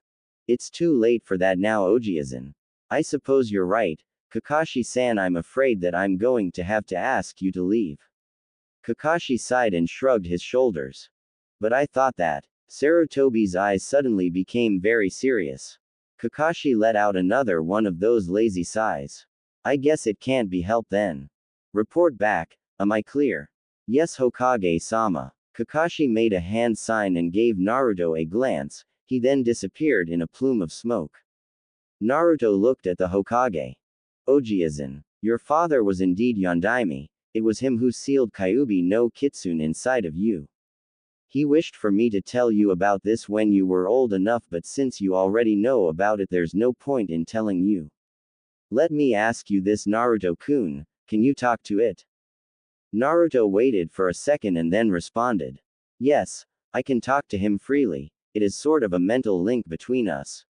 It's too late for that now, Ojiazan. I suppose you're right, Kakashi-san. I'm afraid that I'm going to have to ask you to leave. Kakashi sighed and shrugged his shoulders. But I thought that. Sarutobi's eyes suddenly became very serious. Kakashi let out another one of those lazy sighs. I guess it can't be helped then. Report back, am I clear? Yes, Hokage-sama. Kakashi made a hand sign and gave Naruto a glance. He then disappeared in a plume of smoke. Naruto looked at the Hokage. Ojiazan, your father was indeed Yondaime. It was him who sealed Kyuubi no Kitsune inside of you. He wished for me to tell you about this when you were old enough, but since you already know about it, there's no point in telling you. Let me ask you this, Naruto-kun, can you talk to it? Naruto waited for a second and then responded. Yes, I can talk to him freely. It is sort of a mental link between us.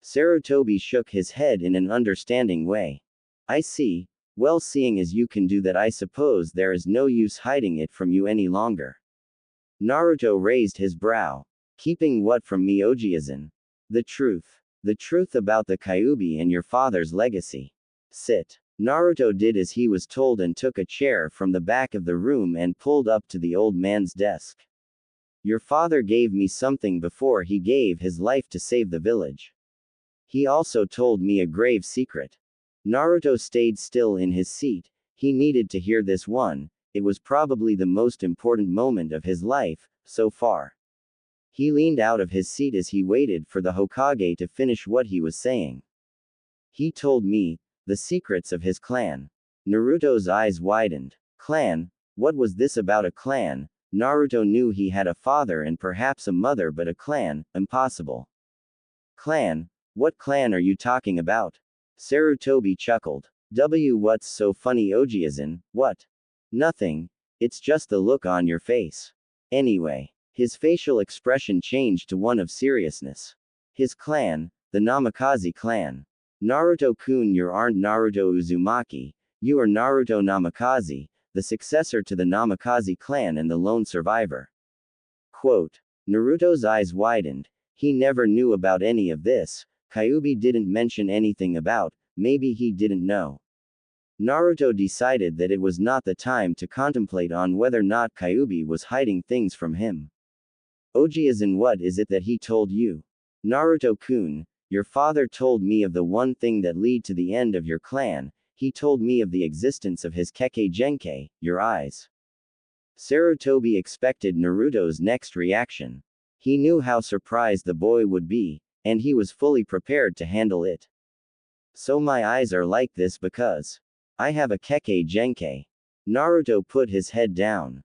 Sarutobi shook his head in an understanding way. I see. Well, seeing as you can do that, I suppose there is no use hiding it from you any longer. Naruto raised his brow. Keeping what from me, Ojiazan? The truth. The truth about the Kyuubi and your father's legacy. Sit. Naruto did as he was told and took a chair from the back of the room and pulled up to the old man's desk. Your father gave me something before he gave his life to save the village. He also told me a grave secret. Naruto stayed still in his seat. He needed to hear this one. It was probably the most important moment of his life, so far. He leaned out of his seat as he waited for the Hokage to finish what he was saying. He told me the secrets of his clan. Naruto's eyes widened. Clan? What was this about a clan? Naruto knew he had a father and perhaps a mother, but a clan? Impossible. Clan? What clan are you talking about? Sarutobi chuckled. What's so funny, Ojiazan? What? Nothing. It's just the look on your face. Anyway. His facial expression changed to one of seriousness. His clan, the Namikaze clan. Naruto-kun, you aren't Naruto Uzumaki, you are Naruto Namikaze, the successor to the Namikaze clan and the lone survivor. Quote. Naruto's eyes widened. He never knew about any of this. Kyuubi didn't mention anything about, maybe he didn't know. Naruto decided that it was not the time to contemplate on whether or not Kyuubi was hiding things from him. Ojiazan, what is it that he told you? Naruto-kun, your father told me of the one thing that led to the end of your clan. He told me of the existence of his Kekkei Genkai, your eyes. Sarutobi expected Naruto's next reaction. He knew how surprised the boy would be, and he was fully prepared to handle it. So my eyes are like this because I have a Kekkei Genkai. Naruto put his head down.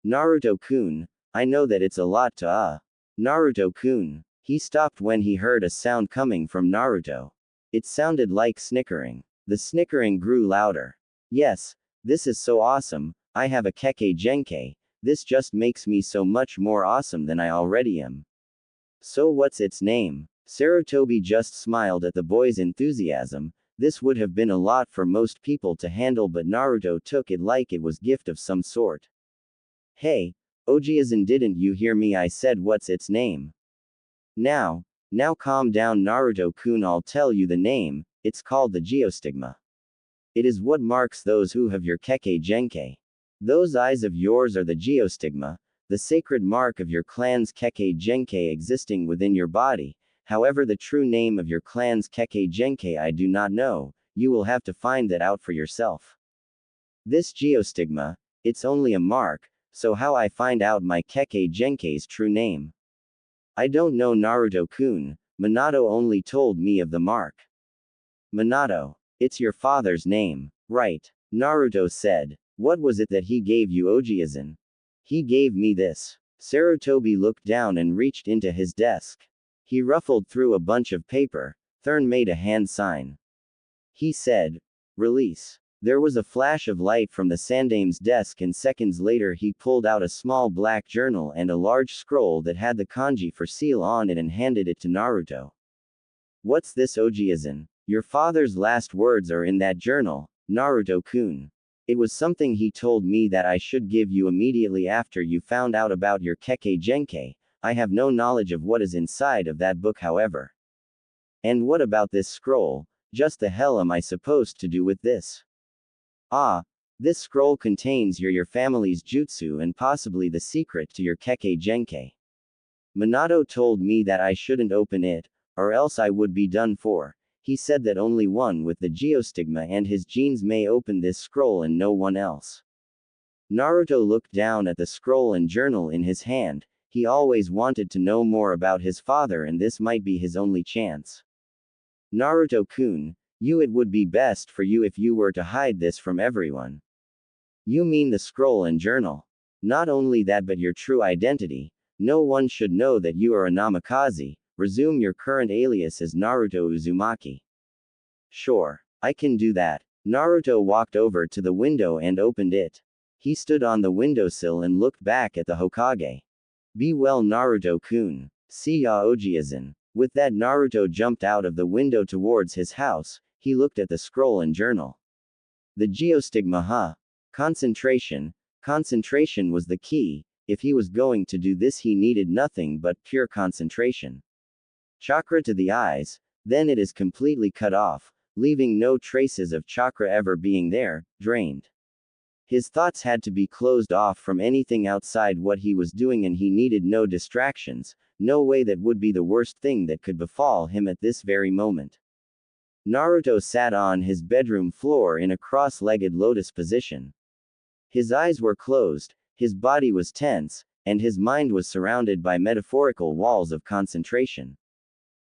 Naruto-kun, I know that it's a lot to Naruto-kun. He stopped when he heard a sound coming from Naruto. It sounded like snickering. The snickering grew louder. Yes, this is so awesome. I have a Kekkei Genkai. This just makes me so much more awesome than I already am. So what's its name? Sarutobi just smiled at the boy's enthusiasm. This would have been a lot for most people to handle, but Naruto took it like it was gift of some sort. Hey, Ojiazan, didn't you hear me? I said what's its name? Now calm down, Naruto-kun, I'll tell you the name. It's called the Geostigma. It is what marks those who have your Kekkei Genkai. Those eyes of yours are the Geostigma. the sacred mark of your clan's Kekkei Genkai existing within your body. However, the true name of your clan's Kekkei Genkai I do not know, you will have to find that out for yourself. This Geostigma, it's only a mark, so how I find out my Kekkei Genkai's true name? I don't know, Naruto-kun, Minato only told me of the mark. Minato, it's your father's name, right? Naruto said. What was it that he gave you, Ojiazan? He gave me this. Sarutobi looked down and reached into his desk. He ruffled through a bunch of paper. Thurn made a hand sign. He said, "Release." There was a flash of light from the Sandame's desk, and seconds later he pulled out a small black journal and a large scroll that had the kanji for seal on it and handed it to Naruto. What's this, Ojiazan? Your father's last words are in that journal, Naruto-kun. It was something he told me that I should give you immediately after you found out about your Kekkei Genkai. I have no knowledge of what is inside of that book, however. And what about this scroll? Just the hell am I supposed to do with this? Ah, this scroll contains your family's jutsu and possibly the secret to your Kekkei Genkai. Minato told me that I shouldn't open it, or else I would be done for. He said that only one with the Geostigma and his genes may open this scroll and no one else. Naruto looked down at the scroll and journal in his hand. He always wanted to know more about his father, and this might be his only chance. Naruto-kun, it would be best for you if you were to hide this from everyone. You mean the scroll and journal? Not only that, but your true identity. No one should know that you are a Namikaze. Resume your current alias as Naruto Uzumaki. Sure, I can do that. Naruto walked over to the window and opened it. He stood on the windowsill and looked back at the Hokage. Be well, Naruto-kun. See ya, Ojiazan. With that, Naruto jumped out of the window towards his house. He looked at the scroll and journal. The Geostigma, huh? Concentration. Concentration was the key. If he was going to do this, he needed nothing but pure concentration. Chakra to the eyes, then it is completely cut off, leaving no traces of chakra ever being there, drained. His thoughts had to be closed off from anything outside what he was doing, and he needed no distractions, no way that would be the worst thing that could befall him at this very moment. Naruto sat on his bedroom floor in a cross-legged lotus position. His eyes were closed, his body was tense, and his mind was surrounded by metaphorical walls of concentration.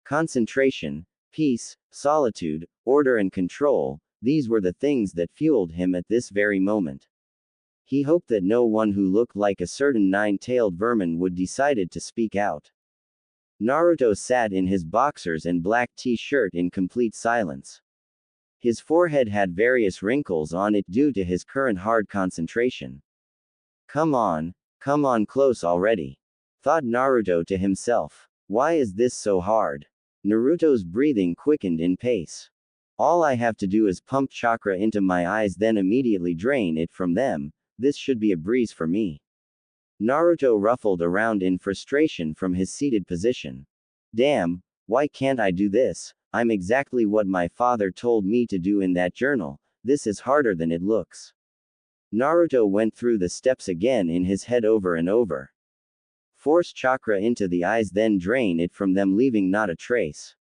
Concentration, peace, solitude, order and control, these were the things that fueled him at this very moment. He hoped that no one who looked like a certain nine-tailed vermin would decide to speak out. Naruto sat in his boxers and black t-shirt in complete silence. His forehead had various wrinkles on it due to his current hard concentration. Come on close already, thought Naruto to himself. Why is this so hard? Naruto's breathing quickened in pace. All I have to do is pump chakra into my eyes, then immediately drain it from them. This should be a breeze for me. Naruto ruffled around in frustration from his seated position. Damn, why can't I do this? I'm exactly what my father told me to do in that journal. This is harder than it looks. Naruto went through the steps again in his head over and over. Force chakra into the eyes, then drain it from them, leaving not a trace.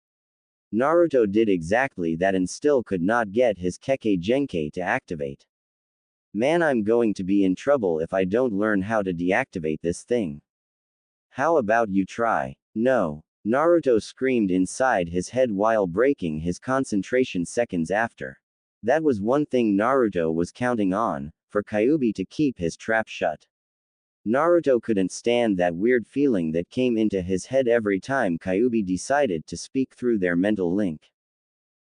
Naruto did exactly that and still could not get his Kekkei Genkai to activate. Man, I'm going to be in trouble if I don't learn how to deactivate this thing. How about you try? No. Naruto screamed inside his head while breaking his concentration seconds after. That was one thing Naruto was counting on, for Kyuubi to keep his trap shut. Naruto couldn't stand that weird feeling that came into his head every time Kyuubi decided to speak through their mental link.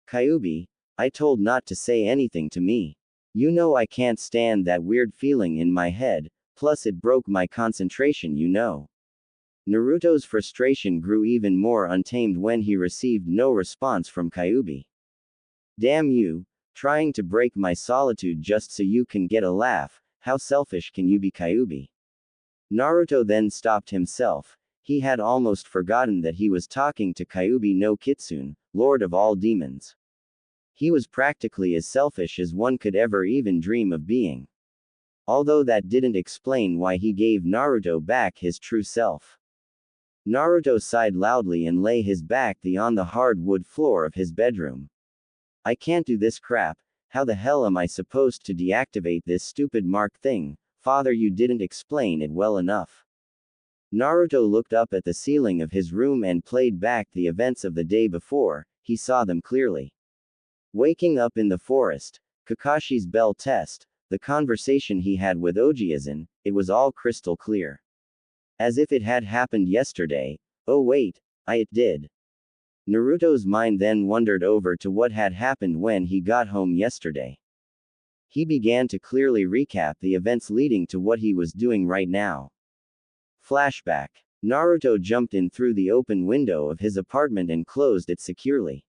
Kyuubi, I told not to say anything to me. You know I can't stand that weird feeling in my head, plus it broke my concentration, you know. Naruto's frustration grew even more untamed when he received no response from Kyuubi. Damn you, trying to break my solitude just so you can get a laugh, how selfish can you be, Kyuubi? Naruto then stopped himself. He had almost forgotten that he was talking to Kyuubi no Kitsune, Lord of all demons. He was practically as selfish as one could ever even dream of being. Although that didn't explain why he gave Naruto back his true self. Naruto sighed loudly and lay his back on the hard wood floor of his bedroom. I can't do this crap, how the hell am I supposed to deactivate this stupid mark thing? Father, you didn't explain it well enough. Naruto looked up at the ceiling of his room and played back the events of the day before. He saw them clearly. Waking up in the forest, Kakashi's bell test, the conversation he had with Ojiazan, it was all crystal clear. As if it had happened yesterday. Oh wait, it did. Naruto's mind then wandered over to what had happened when he got home yesterday. He began to clearly recap the events leading to what he was doing right now. Flashback. Naruto jumped in through the open window of his apartment and closed it securely.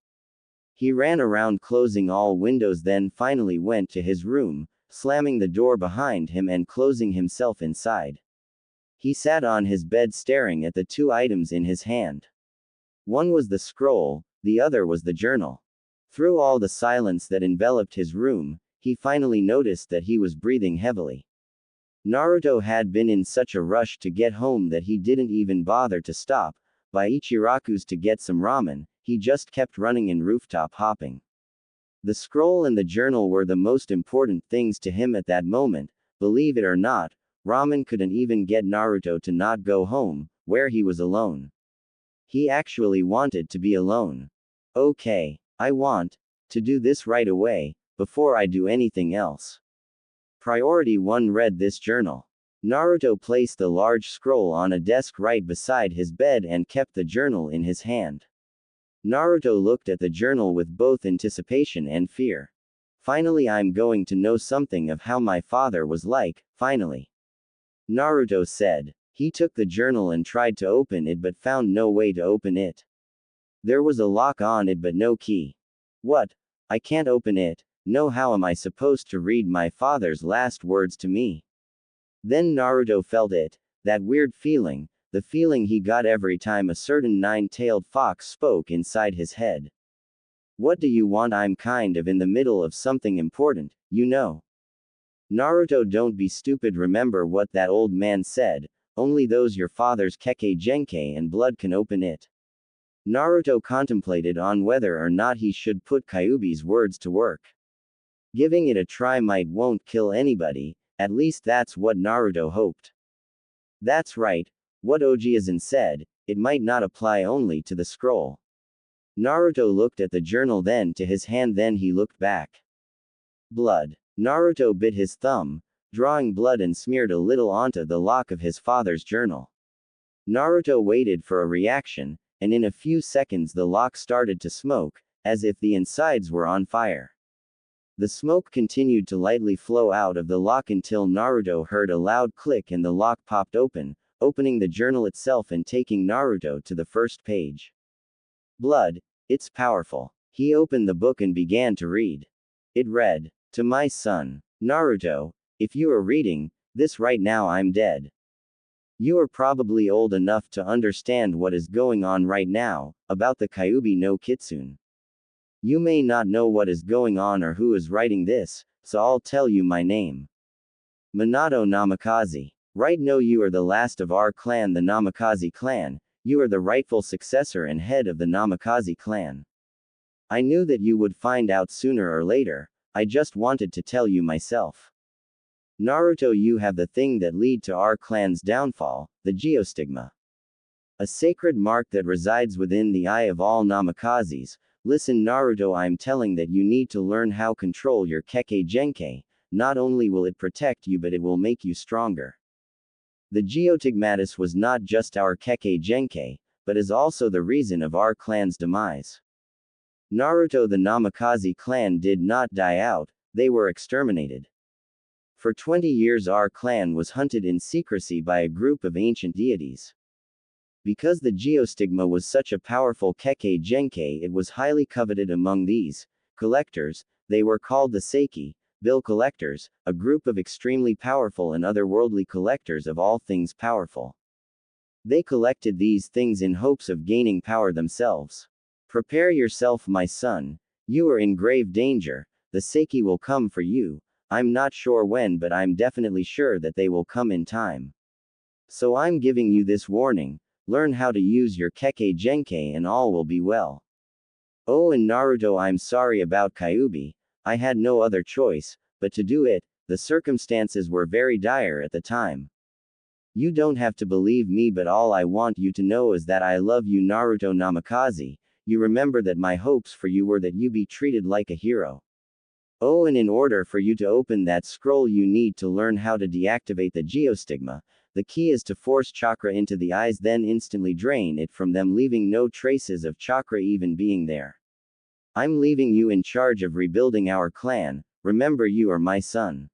He ran around closing all windows, then finally went to his room, slamming the door behind him and closing himself inside. He sat on his bed staring at the two items in his hand. One was the scroll, the other was the journal. Through all the silence that enveloped his room, he finally noticed that he was breathing heavily. Naruto had been in such a rush to get home that he didn't even bother to stop by Ichiraku's to get some ramen. He just kept running and rooftop hopping. The scroll and the journal were the most important things to him at that moment. Believe it or not, ramen couldn't even get Naruto to not go home, where he was alone. He actually wanted to be alone. Okay, I want to do this right away, before I do anything else. Priority 1. Read this journal. Naruto placed the large scroll on a desk right beside his bed and kept the journal in his hand. Naruto looked at the journal with both anticipation and fear. Finally, I'm going to know something of how my father was like, finally. Naruto said. He took the journal and tried to open it but found no way to open it. There was a lock on it but no key. What? I can't open it. No, how am I supposed to read my father's last words to me? Then Naruto felt it, that weird feeling, the feeling he got every time a certain nine-tailed fox spoke inside his head. What do you want? I'm kind of in the middle of something important, you know. Naruto, don't be stupid, remember what that old man said, only those your father's Kekkei Genkai and blood can open it. Naruto contemplated on whether or not he should put Kyuubi's words to work. Giving it a try won't kill anybody, at least that's what Naruto hoped. That's right, what Ojiazan said, it might not apply only to the scroll. Naruto looked at the journal, then to his hand, then he looked back. Blood. Naruto bit his thumb, drawing blood and smeared a little onto the lock of his father's journal. Naruto waited for a reaction, and in a few seconds the lock started to smoke, as if the insides were on fire. The smoke continued to lightly flow out of the lock until Naruto heard a loud click and the lock popped open, opening the journal itself and taking Naruto to the first page. Blood, it's powerful. He opened the book and began to read. It read, "To my son, Naruto, if you are reading this right now, I'm dead. You are probably old enough to understand what is going on right now, about the Kyuubi no Kitsune. You may not know what is going on or who is writing this, so I'll tell you my name. Minato Namikaze. Right now you are the last of our clan, the Namikaze clan. You are the rightful successor and head of the Namikaze clan. I knew that you would find out sooner or later, I just wanted to tell you myself. Naruto, you have the thing that lead to our clan's downfall, the Geostigma. A sacred mark that resides within the eye of all Namikazes. Listen Naruto, I'm telling that you need to learn how control your Kekkei Genkai. Not only will it protect you but it will make you stronger. The Geostigmatus was not just our Kekkei Genkai, but is also the reason of our clan's demise. Naruto, the Namikaze clan did not die out, they were exterminated. For 20 years our clan was hunted in secrecy by a group of ancient deities. Because the Geostigma was such a powerful Kekkei Genkai, it was highly coveted among these collectors. They were called the Seiki, bill collectors, a group of extremely powerful and otherworldly collectors of all things powerful. They collected these things in hopes of gaining power themselves. Prepare yourself, my son, you are in grave danger, the Seiki will come for you. I'm not sure when, but I'm definitely sure that they will come in time. So I'm giving you this warning, learn how to use your Kekkei Genkai and all will be well. Oh, and Naruto, I'm sorry about Kyuubi, I had no other choice, but to do it, the circumstances were very dire at the time. You don't have to believe me, but all I want you to know is that I love you, Naruto Namikaze. You remember that my hopes for you were that you be treated like a hero. Oh, and in order for you to open that scroll, you need to learn how to deactivate the Geostigma. The key is to force chakra into the eyes, then instantly drain it from them, leaving no traces of chakra even being there. I'm leaving you in charge of rebuilding our clan. Remember, you are my son.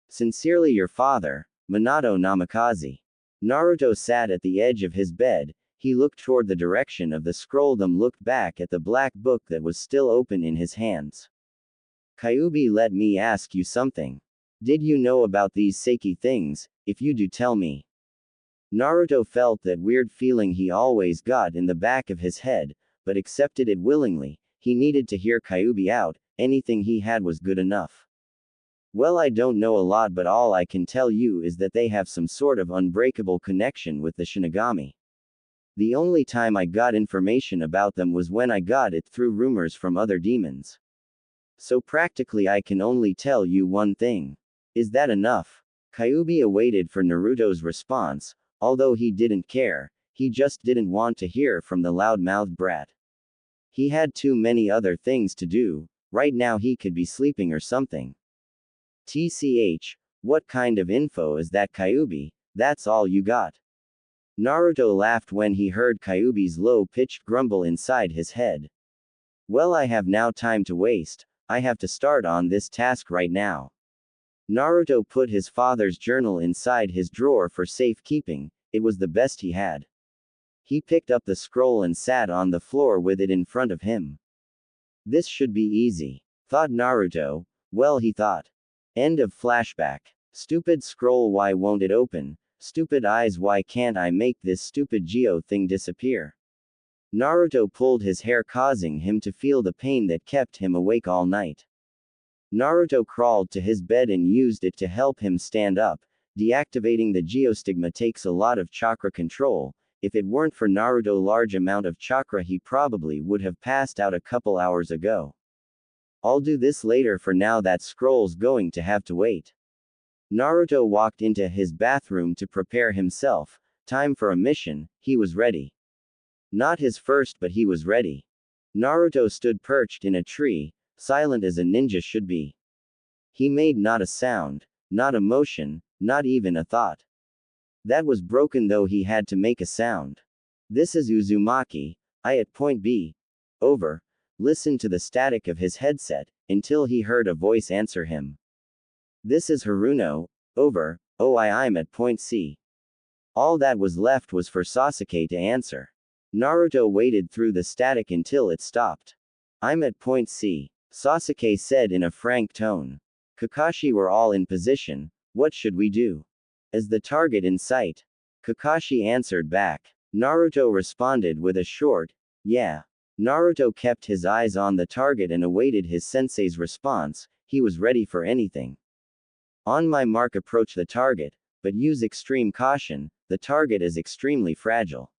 Sincerely, your father, Minato Namikaze. Naruto sat at the edge of his bed. He looked toward the direction of the scroll, then looked back at the black book that was still open in his hands. Kyuubi, let me ask you something. Did you know about these Seiki things? If you do, tell me. Naruto felt that weird feeling he always got in the back of his head, but accepted it willingly. He needed to hear Kyuubi out, anything he had was good enough. Well, I don't know a lot, but all I can tell you is that they have some sort of unbreakable connection with the Shinigami. The only time I got information about them was when I got it through rumors from other demons. So practically I can only tell you one thing. Is that enough? Kyuubi awaited for Naruto's response, although he didn't care, he just didn't want to hear from the loud-mouthed brat. He had too many other things to do, right now he could be sleeping or something. TCH, what kind of info is that, Kyuubi? That's all you got? Naruto laughed when he heard Kyuubi's low-pitched grumble inside his head. Well, I have now time to waste, I have to start on this task right now. Naruto put his father's journal inside his drawer for safekeeping, it was the best he had. He picked up the scroll and sat on the floor with it in front of him. This should be easy, thought Naruto. Well, he thought. End of flashback. Stupid scroll, why won't it open? Stupid eyes, why can't I make this stupid Geo thing disappear? Naruto pulled his hair, causing him to feel the pain that kept him awake all night. Naruto crawled to his bed and used it to help him stand up. Deactivating the Geostigma takes a lot of chakra control. If it weren't for Naruto's large amount of chakra, he probably would have passed out a couple hours ago. I'll do this later, for now that scroll's going to have to wait. Naruto walked into his bathroom to prepare himself. Time for a mission, he was ready. Not his first, but he was ready. Naruto stood perched in a tree, silent as a ninja should be. He made not a sound, not a motion, not even a thought. That was broken, though he had to make a sound. This is Uzumaki, I at point B. Over. Listened to the static of his headset, until he heard a voice answer him. This is Haruno. Over. Oh, I'm at point C. All that was left was for Sasuke to answer. Naruto waited through the static until it stopped. I'm at point C, Sasuke said in a frank tone. Kakashi, we're all in position, what should we do? Is the target in sight? Kakashi answered back. Naruto responded with a short, yeah. Naruto kept his eyes on the target and awaited his sensei's response. He was ready for anything. On my mark, approach the target, but use extreme caution, the target is extremely fragile.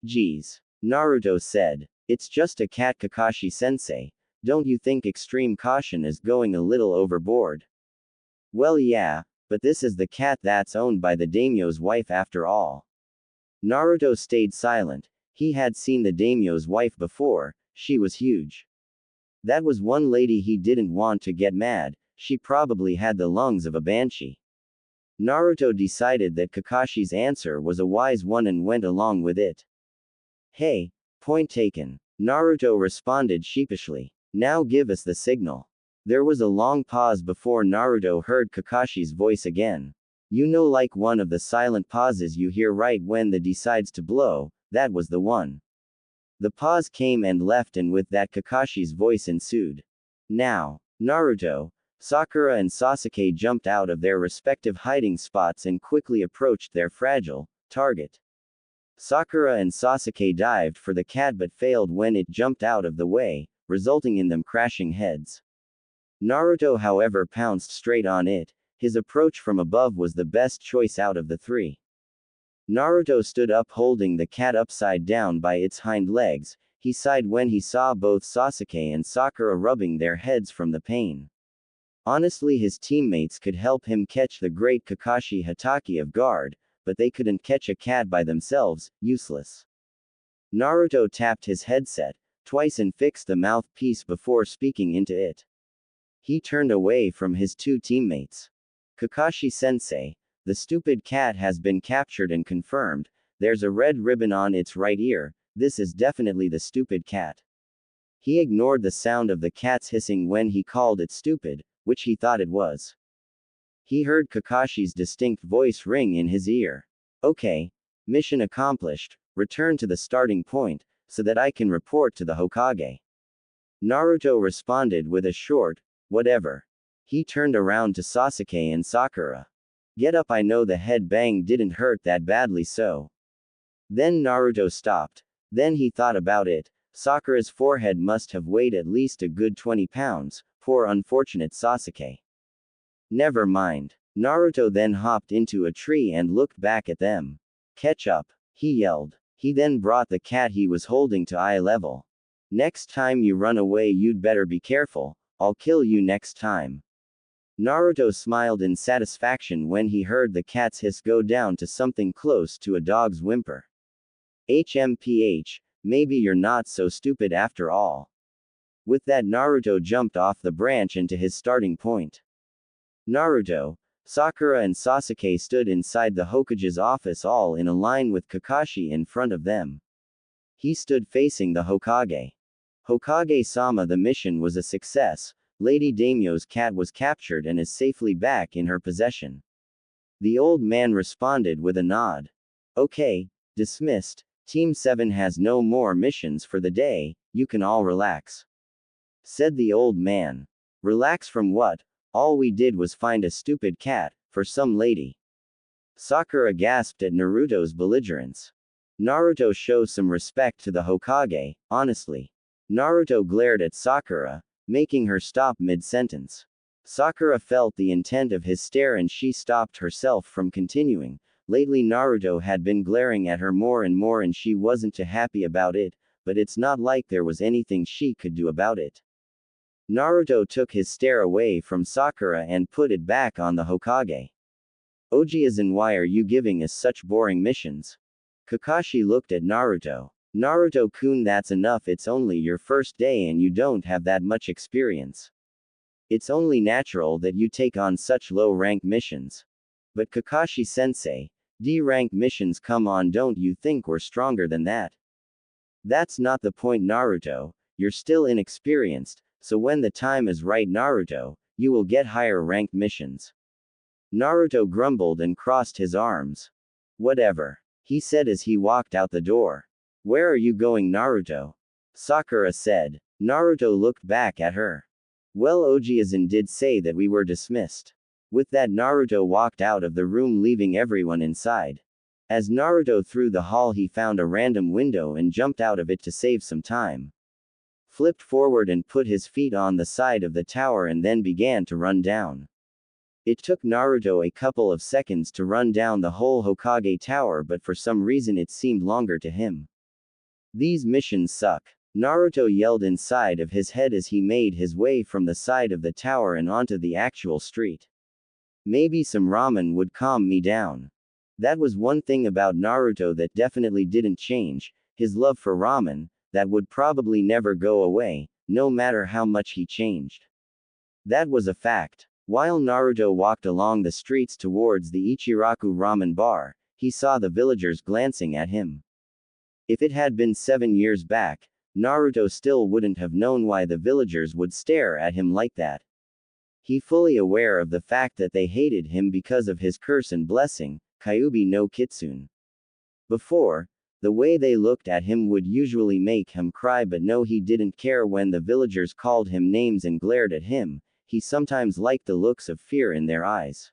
Geez. Naruto said. It's just a cat, Kakashi-sensei. Don't you think extreme caution is going a little overboard? Well, yeah, but this is the cat that's owned by the daimyo's wife after all. Naruto stayed silent. He had seen the daimyo's wife before, she was huge. That was one lady he didn't want to get mad, she probably had the lungs of a banshee. Naruto decided that Kakashi's answer was a wise one and went along with it. Hey, point taken. Naruto responded sheepishly. Now give us the signal. There was a long pause before Naruto heard Kakashi's voice again. You know, like one of the silent pauses you hear right when the decides to blow, that was the one. The pause came and left, and with that Kakashi's voice ensued. Now, Naruto, Sakura and Sasuke jumped out of their respective hiding spots and quickly approached their fragile target. Sakura and Sasuke dived for the cat but failed when it jumped out of the way, resulting in them crashing heads. Naruto however pounced straight on it. His approach from above was the best choice out of the three. Naruto stood up holding the cat upside down by its hind legs. He sighed when he saw both Sasuke and Sakura rubbing their heads from the pain. Honestly, his teammates could help him catch the great Kakashi Hatake of guard, but they couldn't catch a cat by themselves, useless. Naruto tapped his headset twice and fixed the mouthpiece before speaking into it. He turned away from his two teammates. Kakashi-sensei, the stupid cat has been captured and confirmed. There's a red ribbon on its right ear. This is definitely the stupid cat. He ignored the sound of the cat's hissing when he called it stupid, which he thought it was. He heard Kakashi's distinct voice ring in his ear. Okay. Mission accomplished. Return to the starting point, so that I can report to the Hokage. Naruto responded with a short, whatever. He turned around to Sasuke and Sakura. Get up, I know the head bang didn't hurt that badly so. Then Naruto stopped. Then he thought about it. Sakura's forehead must have weighed at least a good 20 pounds, poor unfortunate Sasuke. Never mind. Naruto then hopped into a tree and looked back at them. Catch up, he yelled. He then brought the cat he was holding to eye level. Next time you run away you'd better be careful, I'll kill you next time. Naruto smiled in satisfaction when he heard the cat's hiss go down to something close to a dog's whimper. HMPH, maybe you're not so stupid after all. With that, Naruto jumped off the branch into his starting point. Naruto, Sakura and Sasuke stood inside the Hokage's office, all in a line with Kakashi in front of them. He stood facing the Hokage. Hokage-sama, the mission was a success. Lady Daimyo's cat was captured and is safely back in her possession. The old man responded with a nod. Okay, dismissed. Team 7 has no more missions for the day, you can all relax. Said the old man. Relax from what? All we did was find a stupid cat, for some lady. Sakura gasped at Naruto's belligerence. Naruto shows some respect to the Hokage, honestly. Naruto glared at Sakura, making her stop mid-sentence. Sakura felt the intent of his stare and she stopped herself from continuing. Lately Naruto had been glaring at her more and more and she wasn't too happy about it, but it's not like there was anything she could do about it. Naruto took his stare away from Sakura and put it back on the Hokage. Ojiazan, why are you giving us such boring missions? Kakashi looked at Naruto. Naruto-kun, that's enough, it's only your first day and you don't have that much experience. It's only natural that you take on such low-rank missions. But Kakashi-sensei, D-rank missions, come on, don't you think we're stronger than that? That's not the point, Naruto, you're still inexperienced, so when the time is right, Naruto, you will get higher ranked missions. Naruto grumbled and crossed his arms. Whatever, he said as he walked out the door. Where are you going, Naruto? Sakura said. Naruto looked back at her. Well, Ojiazan did say that we were dismissed. With that, Naruto walked out of the room, leaving everyone inside. As Naruto through the hall, he found a random window and jumped out of it to save some time. Flipped forward and put his feet on the side of the tower and then began to run down. It took Naruto a couple of seconds to run down the whole Hokage tower, but for some reason it seemed longer to him. These missions suck. Naruto yelled inside of his head as he made his way from the side of the tower and onto the actual street. Maybe some ramen would calm me down. That was one thing about Naruto that definitely didn't change, his love for ramen, that would probably never go away, no matter how much he changed. That was a fact. While Naruto walked along the streets towards the Ichiraku ramen bar, he saw the villagers glancing at him. If it had been 7 years back, Naruto still wouldn't have known why the villagers would stare at him like that. He fully aware of the fact that they hated him because of his curse and blessing, Kyuubi no Kitsune. Before, the way they looked at him would usually make him cry, but no, he didn't care when the villagers called him names and glared at him. He sometimes liked the looks of fear in their eyes.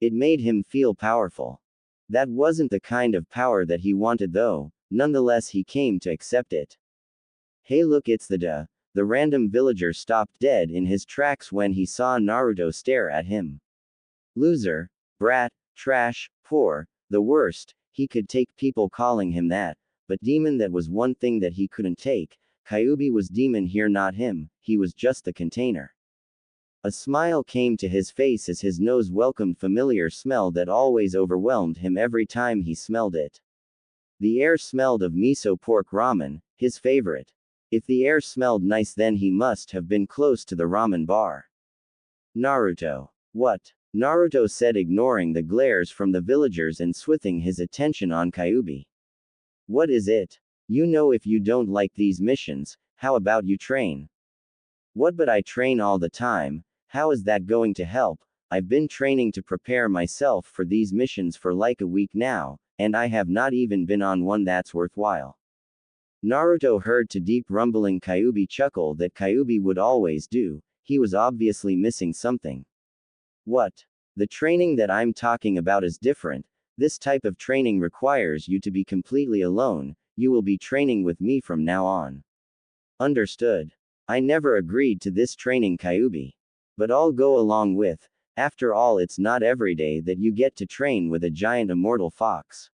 It made him feel powerful. That wasn't the kind of power that he wanted though, nonetheless he came to accept it. Hey look, it's the The random villager stopped dead in his tracks when he saw Naruto stare at him. Loser, brat, trash, poor, the worst, he could take people calling him that, but demon, that was one thing that he couldn't take. Kyuubi was demon here, not him, he was just the container. A smile came to his face as his nose welcomed familiar smell that always overwhelmed him every time he smelled it. The air smelled of miso pork ramen, his favorite. If the air smelled nice, then he must have been close to the ramen bar. Naruto. What? Naruto said, ignoring the glares from the villagers and switching his attention on Kyuubi. What is it? You know, if you don't like these missions, how about you train? What? But I train all the time. How is that going to help? I've been training to prepare myself for these missions for like a week now, and I have not even been on one that's worthwhile. Naruto heard to deep rumbling Kyuubi chuckle that Kyuubi would always do. He was obviously missing something. What? The training that I'm talking about is different. This type of training requires you to be completely alone. You will be training with me from now on. Understood. I never agreed to this training, Kyuubi. But I'll go along with. After all, it's not every day that you get to train with a giant immortal fox.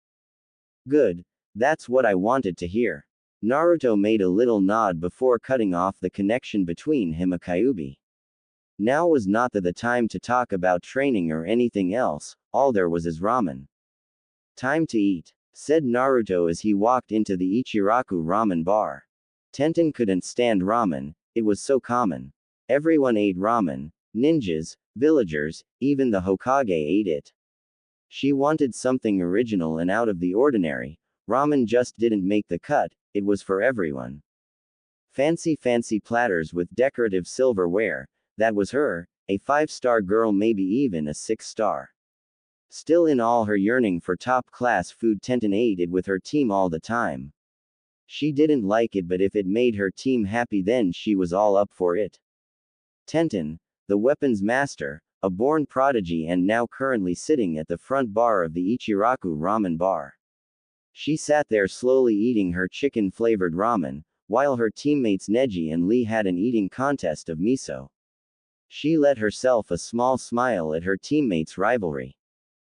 Good. That's what I wanted to hear. Naruto made a little nod before cutting off the connection between him and Kyuubi. Now was not the time to talk about training or anything else, all there was is ramen. Time to eat, said Naruto as he walked into the Ichiraku ramen bar. Tenten couldn't stand ramen, it was so common. Everyone ate ramen, ninjas, villagers, even the Hokage ate it. She wanted something original and out of the ordinary. Ramen just didn't make the cut, it was for everyone. Fancy platters with decorative silverware, that was her, a 5-star girl, maybe even a 6-star. Still, in all her yearning for top-class food, Tenten ate it with her team all the time. She didn't like it, but if it made her team happy, then she was all up for it. Tenten, the weapons master, a born prodigy and now currently sitting at the front bar of the Ichiraku ramen bar. She sat there slowly eating her chicken-flavored ramen, while her teammates Neji and Lee had an eating contest of miso. She let herself a small smile at her teammates' rivalry.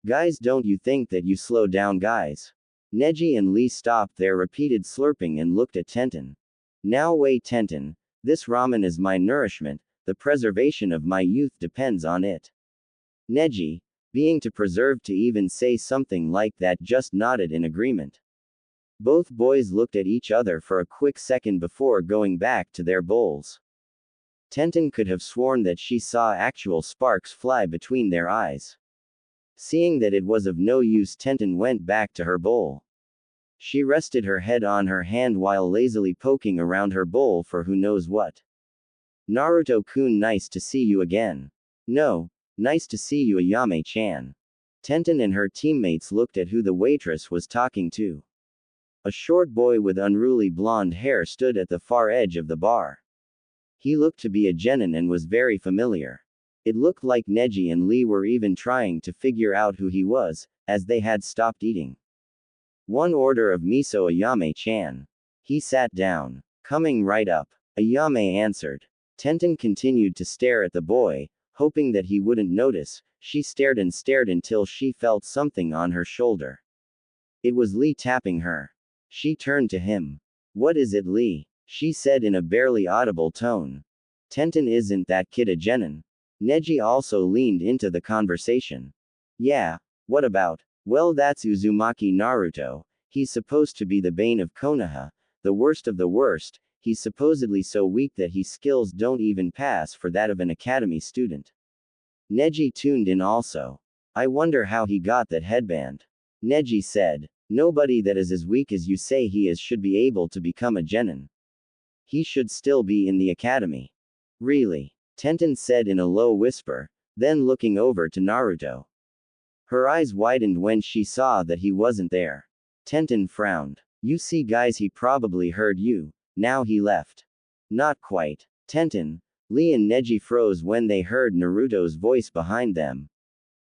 Guys, don't you think that you slow down, guys? Neji and Lee stopped their repeated slurping and looked at Tenten. Now wait, Tenten, this ramen is my nourishment, the preservation of my youth depends on it. Neji, being too preserved to even say something like that, just nodded in agreement. Both boys looked at each other for a quick second before going back to their bowls. Tenten could have sworn that she saw actual sparks fly between their eyes. Seeing that it was of no use, Tenten went back to her bowl. She rested her head on her hand while lazily poking around her bowl for who knows what. Naruto-kun, nice to see you again. No, nice to see you, Ayame-chan. Tenten and her teammates looked at who the waitress was talking to. A short boy with unruly blonde hair stood at the far edge of the bar. He looked to be a genin and was very familiar. It looked like Neji and Lee were even trying to figure out who he was, as they had stopped eating. One order of miso, Ayame-chan. He sat down. Coming right up. Ayame answered. Tenten continued to stare at the boy, hoping that he wouldn't notice. She stared and stared until she felt something on her shoulder. It was Lee tapping her. She turned to him. What is it, Lee? She said in a barely audible tone. Tenten, isn't that kid a genin? Neji also leaned into the conversation. Yeah, what about? Well, that's Uzumaki Naruto. He's supposed to be the bane of Konoha, the worst of the worst. He's supposedly so weak that his skills don't even pass for that of an academy student. Neji tuned in also. I wonder how he got that headband. Neji said. Nobody that is as weak as you say he is should be able to become a genin. He should still be in the academy. Really? Tenten said in a low whisper, then looking over to Naruto. Her eyes widened when she saw that he wasn't there. Tenten frowned. You see, guys, he probably heard you. Now he left. Not quite. Tenten, Lee and Neji froze when they heard Naruto's voice behind them.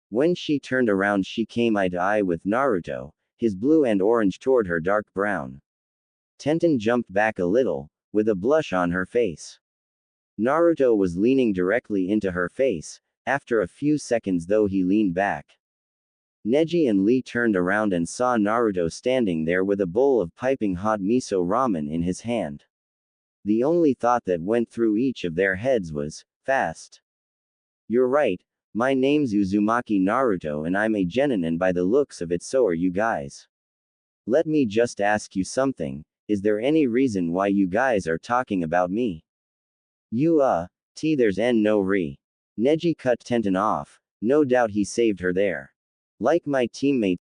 When she turned around, she came eye to eye with Naruto, his blue and orange toward her dark brown. Tenten jumped back a little, with a blush on her face. Naruto was leaning directly into her face. After a few seconds though he leaned back. Neji and Lee turned around and saw Naruto standing there with a bowl of piping hot miso ramen in his hand. The only thought that went through each of their heads was, fast. You're right, my name's Uzumaki Naruto and I'm a genin and by the looks of it so are you guys. Let me just ask you something, is there any reason why you guys are talking about me? There's no re. Neji cut Tenten off, no doubt he saved her there. Like my teammate